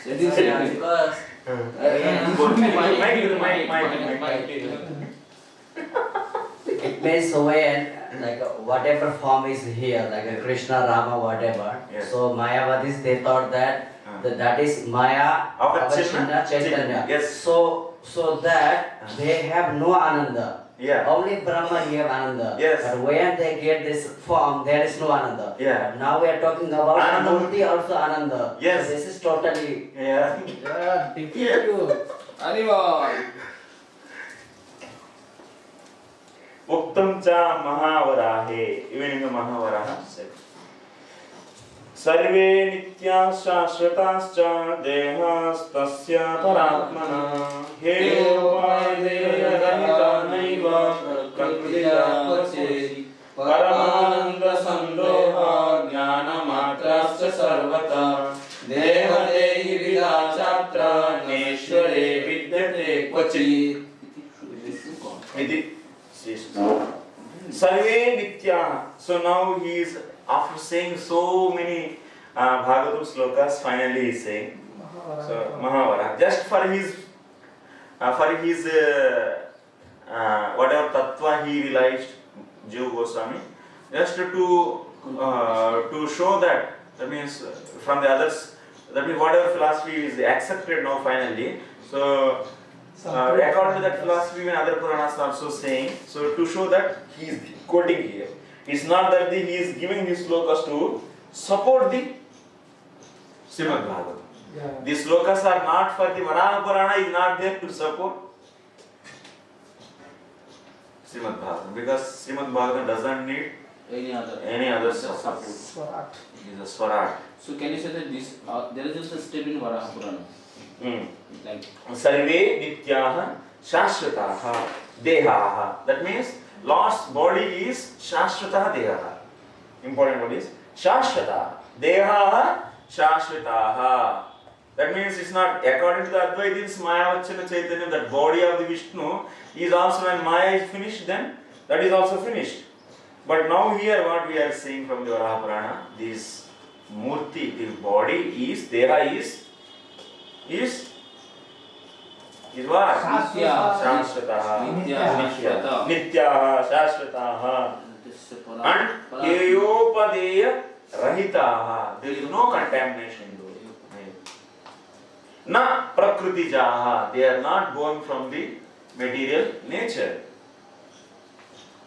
Because it means when like whatever form is here, like a Krishna, Rama, whatever. Yes. So Mayavadis they thought that that is Maya Avachina Chaitanya. Yes. So that they have no Ananda. Yeah. Only Brahma he have Ananda. Yes. But when they get this form, there is no Ananda. Yeah. But now we are talking about Ananda. Murti also Ananda. Yes. So this is totally. Yeah. Yeah, defeat you. उक्तम च महावराहे even in the Mahavaraha said सर्वे नित्याः शाश्वताश्च देहास्तस्य परात्मना हेयोपादेयरहितानैव प्रकृतिजापचेति परमानन्दसन्दोहा ज्ञानमात्रश्च सर्वथा देहदेहि विदाचात्र नेश्वरे विद्यते क्वचित् इति Sarve Nitya. So now he is, after saying so many Bhagavatam slokas, finally he is saying, so Mahavara, just for his whatever tattva he realized, Jiva Goswami, just to show that means from the others, that means whatever philosophy is accepted now finally, so according to that philosophy, when other Puranas are also saying, so to show that he is quoting here. It's not that he is giving these slokas to support the Srimad Bhagavatam. Yeah. These slokas are not for the Varaha Purana, is not there to support Srimad Bhagavatam, because Srimad Bhagavatam doesn't need any other support. Swarat. It is a Swarat. So can you say that this there is also a step in Varaha Purana? Like Sarve Nityaha Shashvataha Dehaha. That means Lord's body is Shashvataha Dehaha. Important word is Shashvataha Dehaha Shashvataha. That means it's not, according to the Advaitins, Maya Vachana Chaitanya, that body of the Vishnu is also, when Maya is finished, then that is also finished. But now here what we are seeing from the Varaha Purana, this Murti, this body is, Deha is what? Shashvataha. Nityaha. Shashvataha. And Heyopadeya Rahitaha. There is no contamination. Na Prakritijaha. They are not born from the material nature.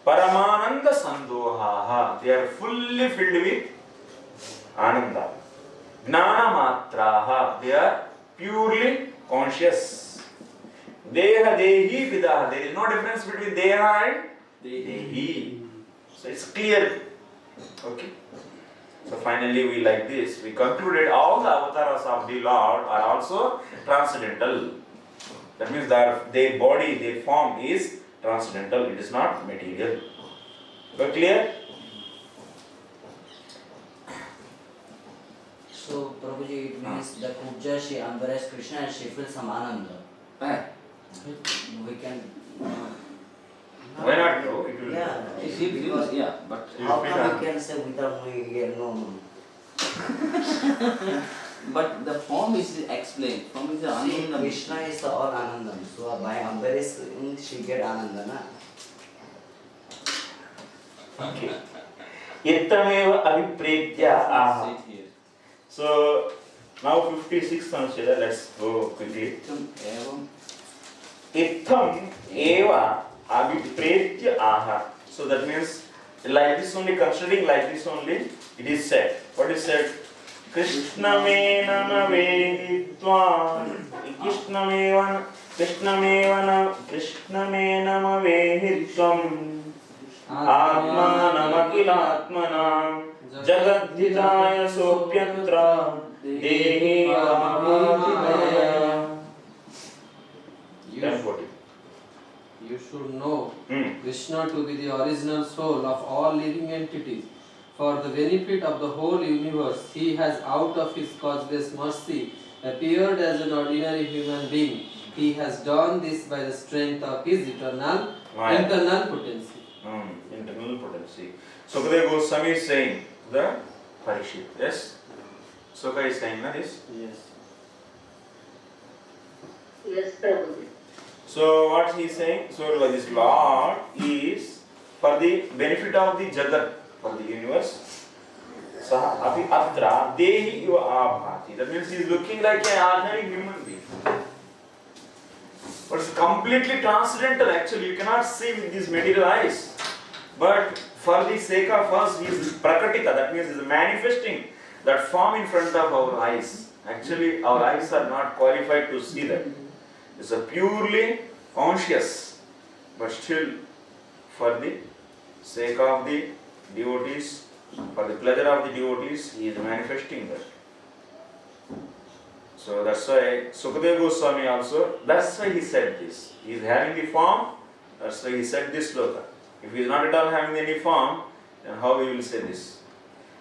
Paramananda Sandohaha. They are fully filled with Ananda. Gnana Matraha. They are purely conscious. Deha Dehi Vidaha. There is no difference between Deha and Dehi. So it's clear. Okay. So finally we like this. We concluded all the avatars of the Lord are also transcendental. That means that their body, their form is transcendental. It is not material. So clear? So Prabhuji, it means the Kubja she embraces Krishna and she feels some Ananda. We can. Why not? No, it will. Yeah. because but How come we can say without knowing here? No. but the form is explained. Form is the See, Ananda. Krishna is all Anandam. So by embracing she get Ananda, na? Okay. Ittameva abhipretya aha. Sit here. So now 56th Anuched, let's go quickly. Itham eva abhipretya aha. So that means like this only, considering like this only, it is said. What is said? Krishnamena veditva Krishnamena veditvam Atmanamakilatmanam Jagadhitaya Sopyatra Dehi Vamavitaya. You should know Krishna to be the original soul of all living entities. For the benefit of the whole universe, he has out of his causeless mercy appeared as an ordinary human being. He has done this by the strength of his eternal Maya. Internal potency. Internal potency. Sukadeva Goswami is saying the Parikshit. Yes? Sukha is saying this? Yes. Yes, Prabhu. So what he is saying? So this Lord is for the benefit of the Jagat, for the universe. Saha api atra dehi eva abhati. That means he is looking like an ordinary human being. But it's completely transcendental actually. You cannot see with these material eyes. But for the sake of us, he is prakatita. That means he is manifesting that form in front of our eyes. Actually, our eyes are not qualified to see that. It's a purely conscious, but still for the sake of the devotees, for the pleasure of the devotees, he is manifesting that. So that's why Sukadeva Goswami also, that's why he said this. He is having the form, that's why he said this sloka. If he is not at all having any form, then how we will say this?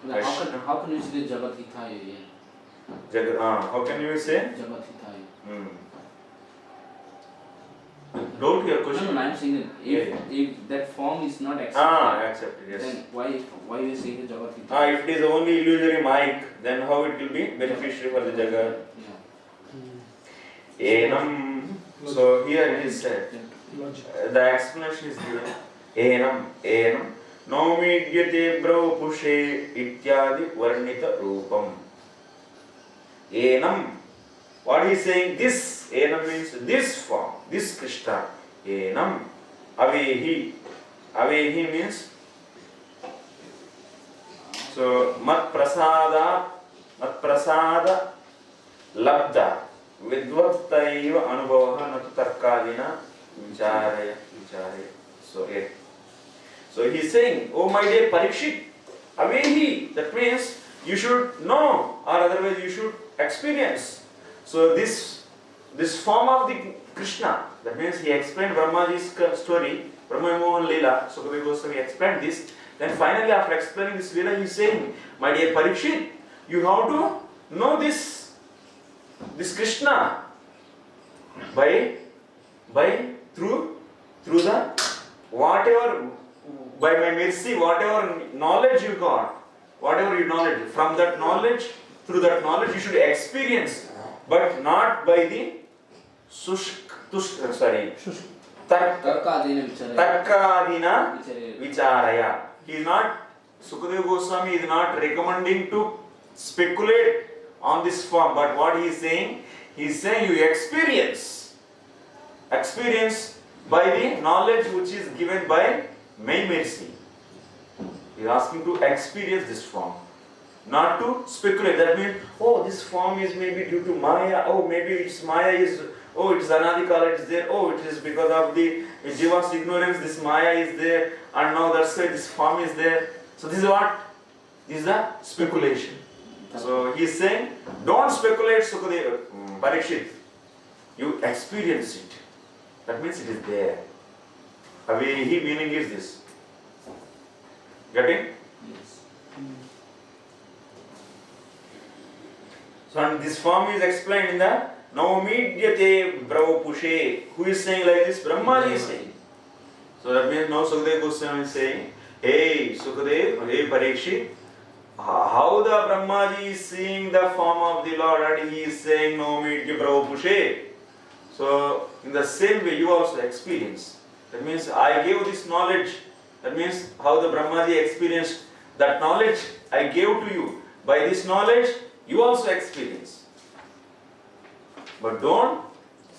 How can you say Jagat Hitaya? How can you say? Jagat Hitaya. Don't hear question. No, I'm saying that if that form is not accepted, accepted, yes. then why you say the Jagat Hitaya? If it is only illusory mic, then how it will be beneficial for the Jagat? Enam. So here it is said, the explanation is given. Enam. Naumidyate brahupushe ityadi varnita rupam. Enam. What he is saying? This. Enam means this form, this Krishna. Enam. Avehi. Avehi means, so mat prasada labda vidvattaiva anubhavaha natu tarkadina vicharaya. So he is saying, oh my dear Parikshit, avehi, that means you should know, or otherwise you should experience. So this form of the Krishna, that means he explained Brahmaji's story, Brahma Mohan Leela, Sukadeva Goswami explained this. Then finally after explaining this Leela, he is saying, my dear Parikshit, you have to know this Krishna through the whatever, by my mercy, whatever knowledge you got, whatever you knowledge, from that knowledge, through that knowledge you should experience, but not by the Tarkadina Vicharaya. He is not, Sukadeva Goswami is not recommending to speculate on this form, but what he is saying you experience by the knowledge which is given by my mercy. He is asking to experience this form, not to speculate. That means, oh, this form is maybe due to Maya, oh, maybe it's Maya is, oh, it's Anadikala, it's there, oh, it is because of the Jiva's ignorance, this Maya is there, and now that's why this form is there. So this is what? This is the speculation. So he is saying, don't speculate, Sukadeva, Parikshit. You experience it. That means it is there. Avehi meaning is this. Getting? Yes. So and this form is explained in the Naumidyate Brahupushe. Who is saying like this? Brahmaji is saying. So that means now Sukadeva Goswami is saying, hey Sukadeva, hey Parikshit, how the Brahmaji is seeing the form of the Lord and he is saying Naumidyate Brahupushe. So in the same way you also experience. That means I gave this knowledge. That means how the Brahmaji experienced that knowledge I gave to you. By this knowledge you also experience. But don't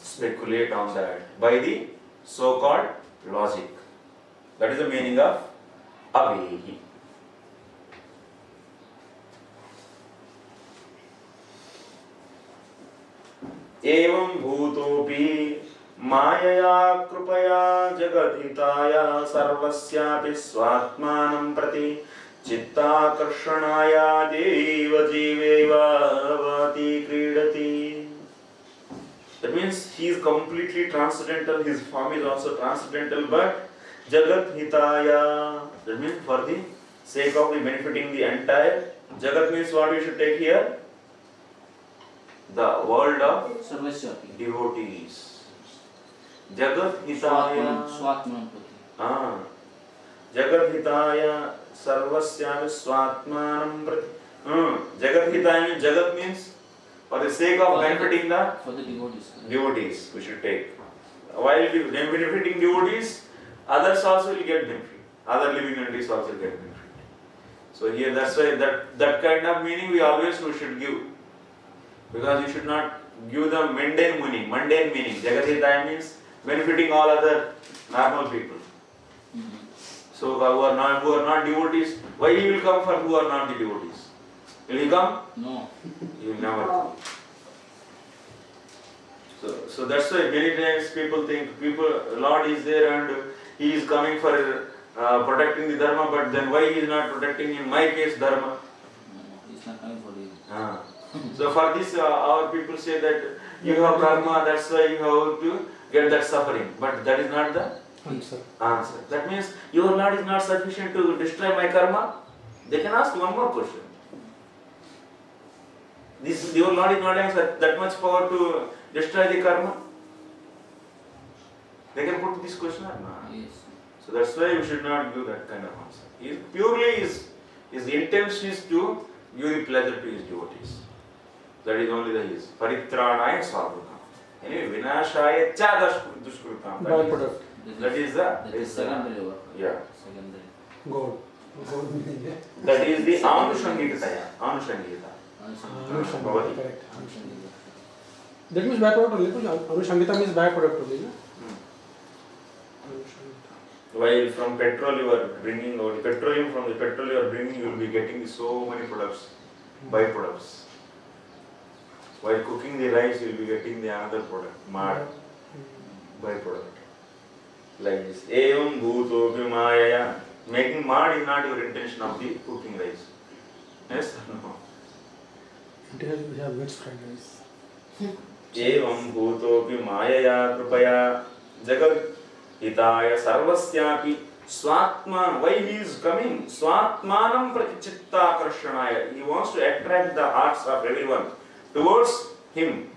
speculate on that by the so-called logic. That is the meaning of avehi. Evam bhutopi Maya krupaya jagadhitaya sarvasyapi swatmanam prati chitta karshanaya deva jiveva vati kridati. That means he is completely transcendental, his form is also transcendental, but jagadhitaya, that means for the sake of benefiting the entire. Jagat means what we should take here? The world of devotees. Jagat hitaya. Swatman Prati. Jagat hitaya sarvasyami swatmanam prati. Jagat hitaya means, Jagat means for the sake of benefiting the for the devotees. Devotees, we should take. While benefiting devotees, others also will get benefit. Other living entities also get benefit. So here that's why that kind of meaning we should give. Because you should not give the mundane meaning. Jagat hitaya means benefiting all other normal people. So who are not devotees, why he will come for who are not the devotees? Will he come? No. He will never come. So that's why many times people think Lord is there and he is coming for protecting the dharma, but then why he is not protecting in my case dharma? No, he's not coming for you. So for this our people say that you have karma, that's why you have to get that suffering. But that is not the answer. That means your Lord is not sufficient to destroy my karma. They can ask one more question. Your Lord is not having that much power to destroy the karma. They can put this question or not. Yes. So that's why we should not give that kind of answer. His intention is to give the pleasure to his devotees. That is only his. Paritranaya sadhukam. Anyway, vinashaya cha dushkrutam. That is the secondary work. Yeah. Secondary. God. That is the anushangikataya. Anushangikata. Anushangita, correct. That means byproduct only. Anushangita means byproduct only. While from petrol you are bringing, or petroleum from the petrol you are bringing, you will be getting so many products, byproducts. While cooking the rice, you will be getting the another product, mad, byproduct. Like this. Evam bhutopi mayaya. Making mad is not your intention of the cooking rice. Yes or no? We have mixed fried rice. Evam bhutopi mayaya krupaya jagat hitaya sarvasyapi swatman. Why he is coming? Swatmanam prati chitta karshanaya. He wants to attract the hearts of everyone towards him.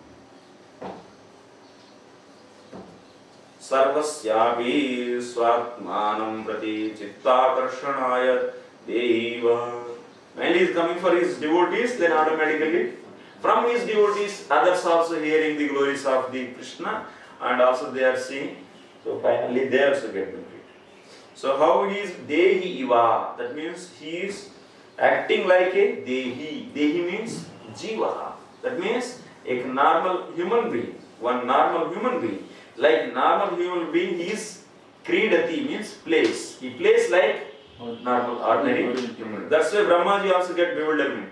Sarvasyapi swatmanam prati chitta karshanaya deva. When he is coming for his devotees, then automatically from his devotees, others also hearing the glories of the Krishna, and also they are seeing. So finally they also get benefit. So how he is Dehi Iva? That means he is acting like a Dehi. Dehi means Jiva. That means a normal human being. One normal human being. Like normal human being, he is Kridati means plays. He plays like normal, ordinary human. That's why Brahmaji also get bewilderment.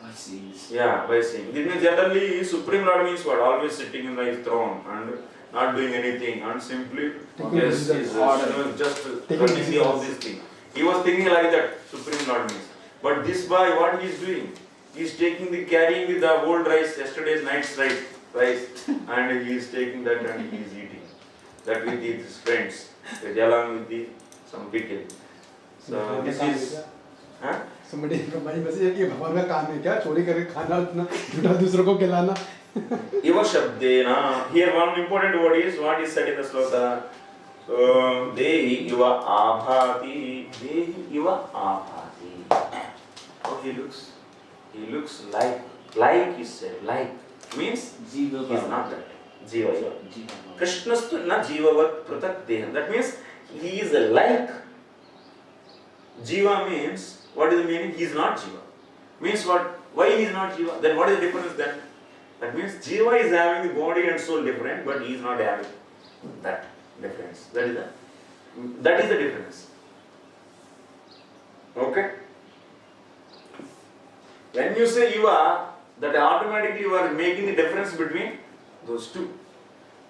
By seeing. Yeah, by seeing. This means generally Supreme Lord means what? Always sitting in his throne and not doing anything and simply just running all these things. He was thinking like that, Supreme Lord means. But this boy, what he is doing? He is carrying the old rice, yesterday's night's rice, and he is taking that and he is eating that with his friends, along with some pickle. So this is. Huh? Somebody message कि भगवान का काम है क्या चोरी करके खाना उतना झूठा दूसरों को खिलाना. Iva Shabdena. Here one important word is what is said in the sloka. So Dehi Iva Abhati. Dehi Iva Abhati. How he looks? He looks like he said, like means he is not that. Jiva. Krishnastu na jivavat pratak deha. That means he is like. Jiva means, what is the meaning? He is not Jiva. Means what? Why he is not Jiva? Then what is the difference then? That means Jiva is having the body and soul different, but he is not having that difference. That is the difference. Okay? When you say Jiva, that automatically you are making the difference between those two.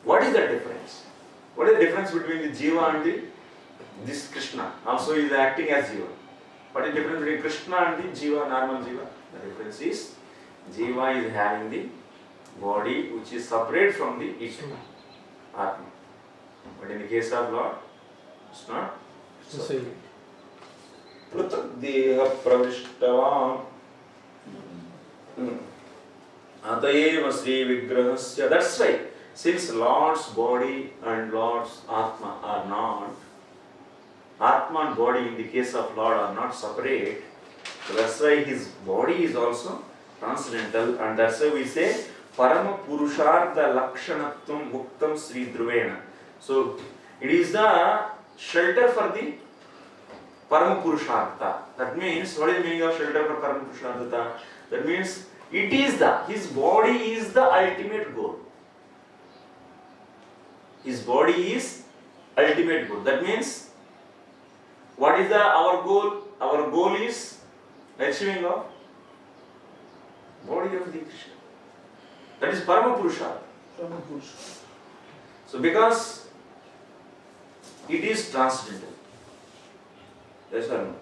What is the difference? What is the difference between the Jiva and this Krishna? Also he is acting as Jiva. What is the difference between Krishna and the Jiva, normal Jiva? The difference is Jiva is having the body which is separate from the Ishvara, Atma. But in the case of Lord, it's not. It's the same. Pratak deha pravishtavam. Atayeva Sri Vigrahasya. That's right. since Lord's body and Lord's Atma are not, Atma and body in the case of Lord are not separate, so that's why his body is also transcendental, and that's why we say Parama Purushartha Lakshanatvam Muktam Sri Dhruvena. So it is the shelter for the Parama Purushartha. That means, what is the meaning of shelter for Parama Purushartha? That means it is his body is the ultimate goal. His body is ultimate goal. That means, what is our goal? Our goal is achieving of body of the Krishna. That is Parama Purushartha. So because it is transcendental. Yes or no?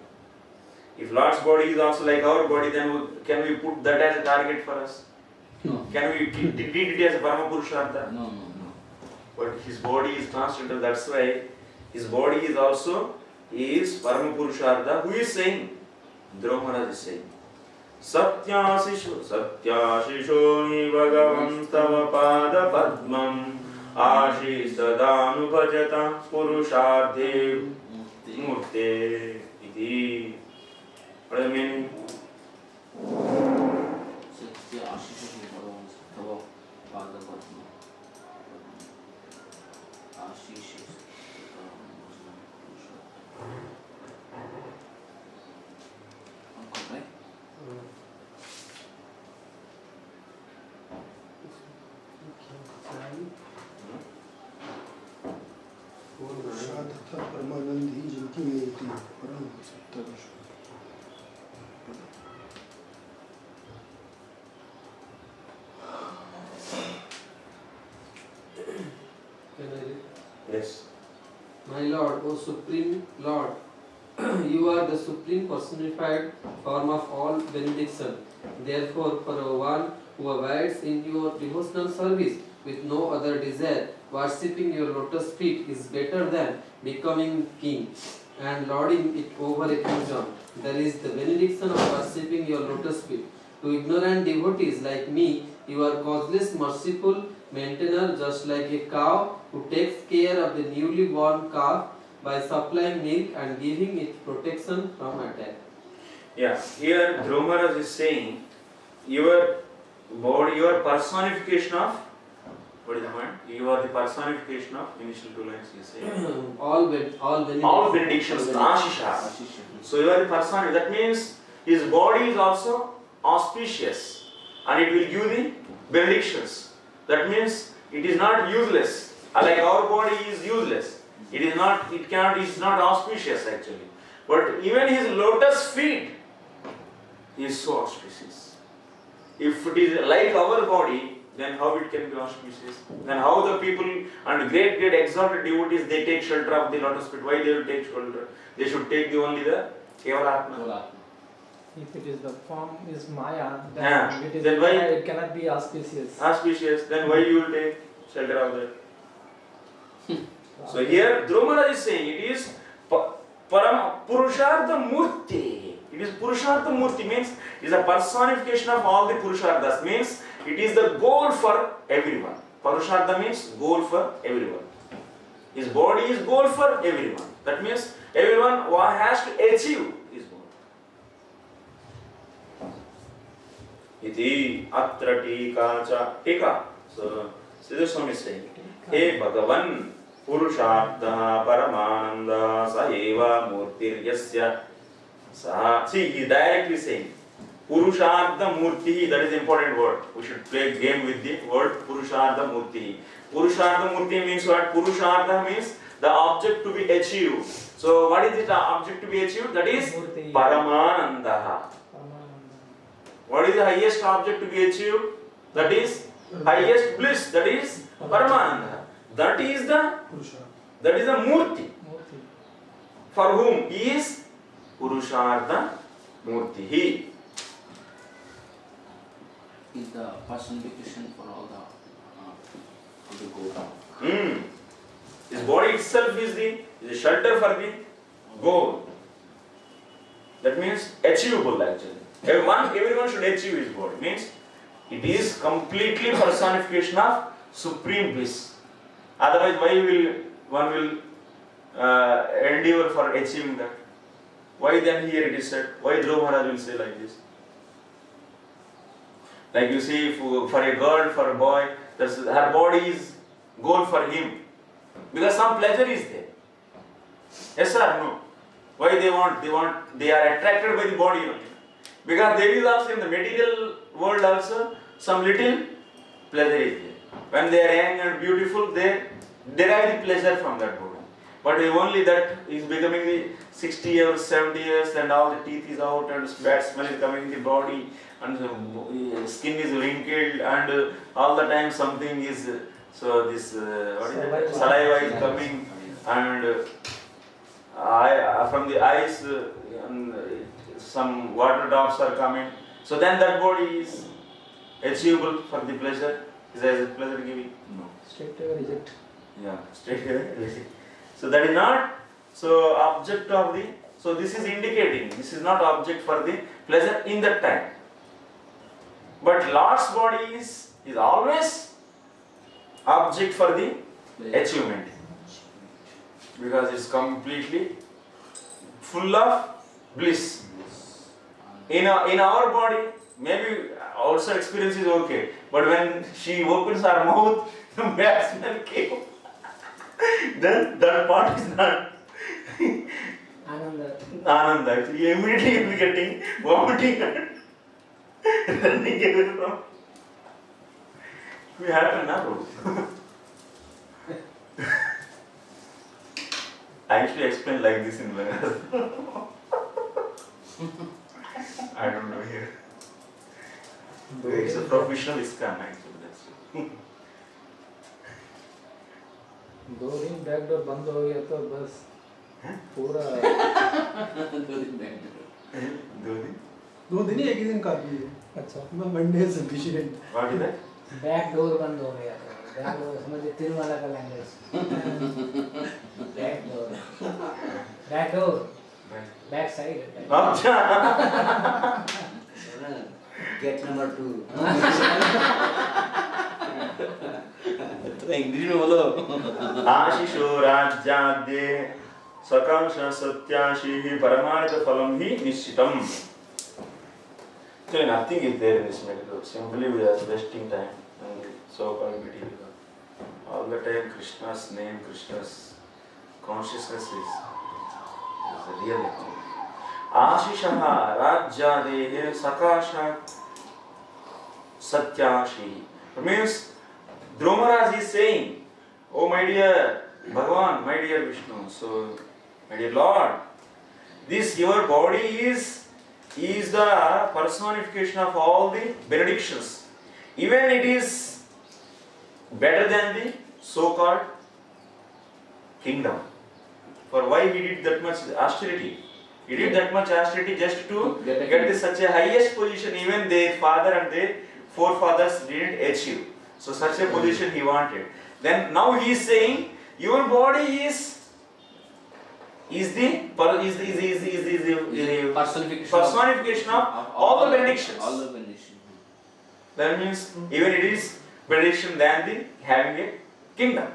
If Lord's body is also like our body, then can we put that as a target for us? No. Can we treat it as a Parama Purushartha? No. But his body is transcendental, that's why his body is also Parama Purushartha. Who is saying? Dhruva Maharaj is saying. Satyasisho ni Bhagavan tava pada padmam Ashis tadanubhajata Purusharthe Murte iti. What does it mean? Satya Ashisha Bhagavan Tava Pada Padma Ashisha right? तथा परमानंदी जिनकी मेरी परम सत्य Yes. My Lord, O Supreme Lord, you are the supreme personified form of all benediction. Therefore, for one who abides in your devotional service with no other desire, worshipping your lotus feet is better than becoming king and lording it over a kingdom. There is the benediction of worshipping your lotus feet. To ignorant devotees like me, you are causeless, merciful maintainer, just like a cow who takes care of the newly born calf by supplying milk and giving it protection from attack. Yeah, here Dhruva Maharaj is saying your body, your personification of, what is the point? You are the personification of, initial two lines you say. all benedictions, Ashisha. So you are the personification. That means his body is also auspicious and it will give the benedictions. That means it is not useless. Like our body is useless. It is not auspicious actually. But even his lotus feet is so auspicious. If it is like our body, then how it can be auspicious? Then how the people and great exalted devotees, they take shelter of the lotus feet? Why they will take shelter? They should take only the Kevalatma. If it is the form is Maya, then Yeah. it is Then why- Maya, it cannot be auspicious. Auspicious, then why you will take shelter of that? So here Dhruva Maharaj is saying it is Param Purushartha Murti. It is Purushartha Murti, means it is a personification of all the Purusharthas, means it is the goal for everyone. Purushartha means goal for everyone. His body is goal for everyone. That means everyone has to achieve his goal. Iti atra tika cha tika. So Siddha Swami is saying, He Bhagavan Purushartha Paramananda Saheva Murtir Yasya Saha. See, he is directly saying Purushartha Murti, that is the important word. We should play a game with the word Purushartha Murti. Purushartha Murti means what? Purushartha means the object to be achieved. So what is the object to be achieved? That is Murti. Paramananda. What is the highest object to be achieved? That is highest bliss. That is Paramananda. That is the Murti. For whom? He is Purushartha Murti. He is the personification for all the goal. His body itself is the shelter for the goal. That means achievable actually. Everyone should achieve his body. Means it is completely personification of supreme bliss. Otherwise, why will one will endeavor for achieving that? Why then here it is said? Why Dhruva Maharaj will say like this? Like you see, for a girl, for a boy, her body is goal for him. Because some pleasure is there. Yes or no? Why they are attracted by the body only. Because there is also in the material world also some little pleasure is there. When they are young and beautiful, they derive the pleasure from that body. But only that is becoming the 60 years, 70 years and all the teeth is out and bad smell is coming in the body and the skin is wrinkled and all the time something is, so this saliva is coming and from the eyes some water drops are coming. So then that body is achievable for the pleasure. Is there a pleasure giving? No. Straight away reject. Yeah, straight away reject. So that is not so object of the. So this is indicating this is not object for the pleasure in that time. But Lord's body is always object for the achievement because it's completely full of bliss. In our body, maybe outside experience is okay, but when she opens her mouth, the bad smell came. Then that part is not Ananda. Actually, immediately you will be getting vomiting and running away from. We happen now. I actually explain like this in Venugopal. I don't know here. It's a professional scam actually. That's it. 2 दिन back door बंद हो गया तो बस पूरा 2 दिन ही एक ही दिन कर दिए. अच्छा मैं मंडे से sufficient. What is that? Back door बंद हो गया था. बैक डोर समझे तिरुमला का language. Back door back side. अच्छा. Gate number 2. इंग्लिश में बोलो. आशिषो राज्याद्ये सकांश सत्याशी ही परमार्थ फलम ही निश्चितम. So nothing is there in this medical. Simply we are wasting time and so-called material. All the time Krishna's name, Krishna's consciousness is real. Ashishaha rajyadehe sakasha satyashi. It means Dhruva Maharaj is saying, oh my dear Bhagavan, my dear Vishnu, so my dear Lord, this your body is the personification of all the benedictions. Even it is better than the so-called kingdom. For why he did that much austerity? He did that much austerity just to get this such a highest position. Even their father and their forefathers didn't achieve. So such a position he wanted. Then now he is saying, your body is the personification of all the benedictions. All the benedictions. That means even it is benediction than the having a kingdom.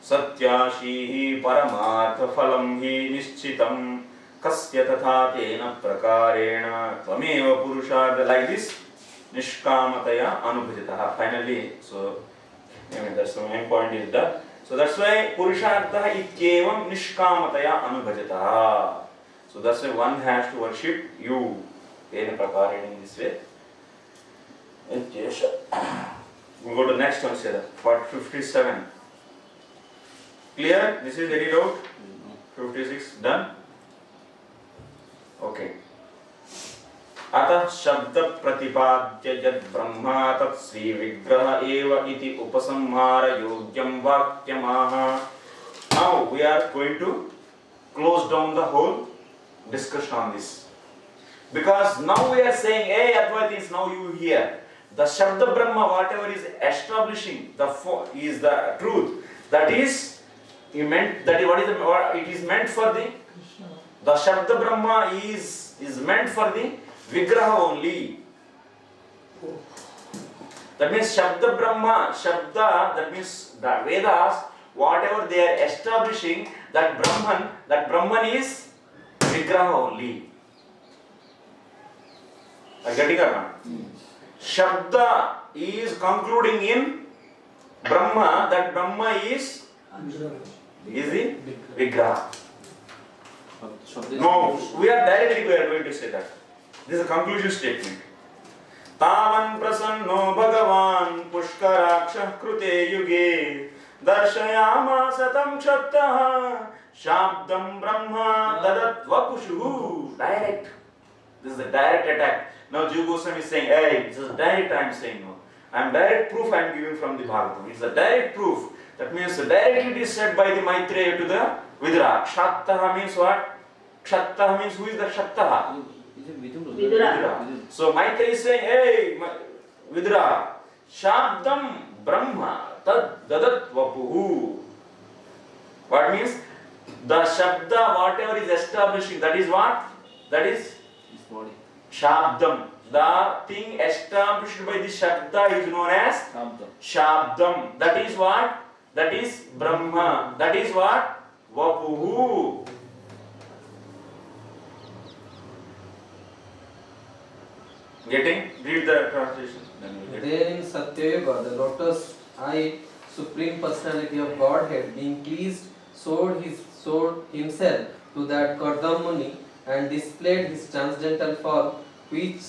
Satyashi hi paramartha phalam hi nishchitam kasya tatha tena prakarena tvameva purushartha. Like this, nishkamataya anubhajitaha. Finally, so that's the main point is that. So that's why purushartha ityevam nishkamataya anubhajitaha. So that's why one has to worship you tena prakarena in this way. We'll go to the next one, Seda. Part 57. Clear? This is any doubt? 56 done? Okay. अतः शब्द प्रतिपाद्य यद ब्रह्मा तत् श्री विग्रह एव इति उपसंहार योग्यम वाक्यमाह. Now we are going to close down the whole discussion on this. Because now we are saying, hey Advaita is now you here. The Shabda Brahma, whatever is establishing is the truth. That is meant. That is what it is meant for the Shabda Brahma is meant for the Vigraha only. That means Shabda Brahma, Shabda, that means the Vedas, whatever they are establishing, that Brahman is Vigraha only. Are you getting it or not? Shabda is concluding in Brahma, that Brahma is the Vigraha. No, we are going to say that. This is a conclusion statement. Tavan prasanno Bhagavan Pushkaraksha Krute Yuge Darshayama Satam Kshattaha Shabdam Brahma Tadat Vapushu. Direct. This is a direct attack. Now Jiva Goswami is saying, hey, this is direct. I am saying no. I am direct proof I am giving from the Bhagavatam. It's a direct proof. That means directly it is said by the Maitreya to the Vidura. Kshattaha means what? Kshattaha means who is the Kshattaha? Vidura. So Maitreya is saying, hey, Vidura, Shabdam Brahma Tad Dadat Vapuhu. What means? The Shabda, whatever is establishing, that is what? That is Shabdam. The thing established by the Shabda is known as Shabdam. That is what? That is Brahma. That is what? Vapuhu. Getting? Read the translation. There in Satyayuga, the lotus-eyed Supreme Personality of Godhead, being pleased, showed himself to that Kardamuni and displayed his transcendental form, which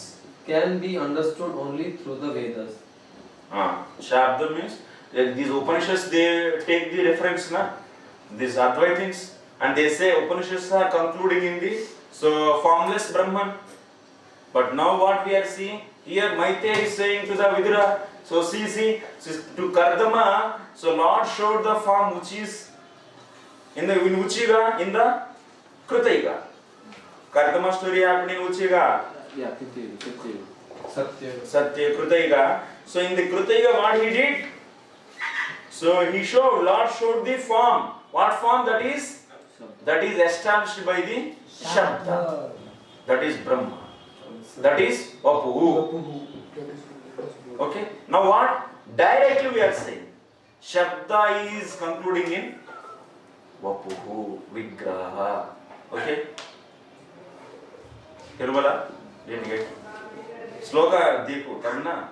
can be understood only through the Vedas. Shabda means these Upanishads, they take the reference, these Advaita things, and they say Upanishads are concluding in the formless Brahman. But now what we are seeing here, Maitreya is saying to the Vidura, so see, to Kardama, so Lord showed the form which is in the Uchiga, in the Krutaiga. Kardama story happening in Uchiga. Yeah, Satya Krutaiga. So in the Krutaiga, what he did? So he showed, Lord showed the form. What form that is? That is established by the Shabda. That is Brahma. That is Vapuhu. Okay. Now what? Directly we are saying. Shabda is concluding in Vapuhu, Vigraha. Okay. Hirumala, didn't get Sloka Deku, Tamna.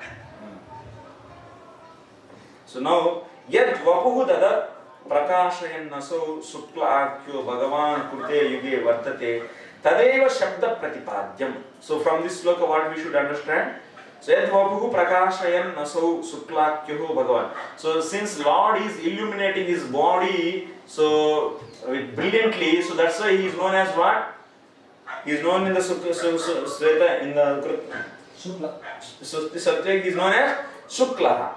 So now, Yet Vapuhu Dada Prakashayan Naso Sukla Akyo Bhagavan Kurte Yuge Vartate Tadeva Shabda Pratipadyam. So from this sloka what we should understand? So Yet Vapuhu Prakashayan Naso Sukla Akyo Bhagavan. So since Lord is illuminating his body so brilliantly, so that's why he is known as what? He is known in the Sveta, in the Shukla. So the subject is known as Suklaha.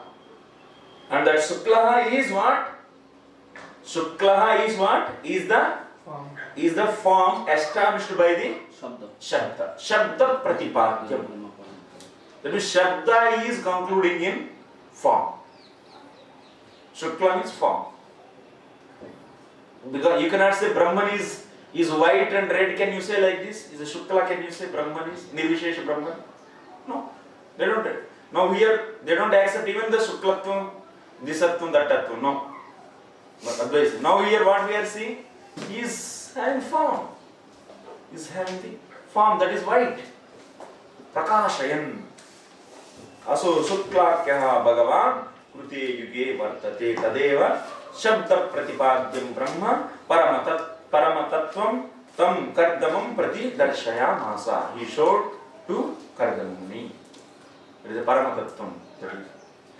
And that Suklaha is what? Suklaha is what? Is the form established by the Shabda. Shabda Pratipadyam. That means Shabda is concluding in form. Shukla means form. Because you cannot say Brahman is white and red. Can you say like this? Is a Shukla? Can you say Brahman is Nirvishesha Brahman? No, they don't. Now here they don't accept even the Shuklatvam, this Tattvam, that Tattvam. No. But otherwise, now here what we are seeing, he is having form. He is having the form that is white. Prakashayan. Aso Suklakyaha Bhagavan Krute Yuge Vartate Tadeva Shabda Pratipadyam Brahma Paramatatvam Tam Kardamam Prati Darshayamasa. He showed to Kardamuni. It is a Paramatatvam. That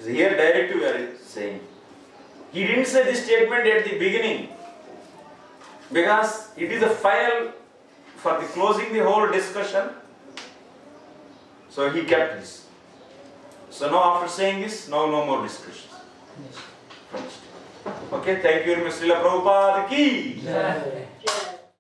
is here directly we are saying. He didn't say this statement at the beginning because it is a final for the closing the whole discussion. So he kept this. So now after saying this, now no more discussions. Yes. Okay, thank you, Mr. Srila Prabhupada ki. Jai.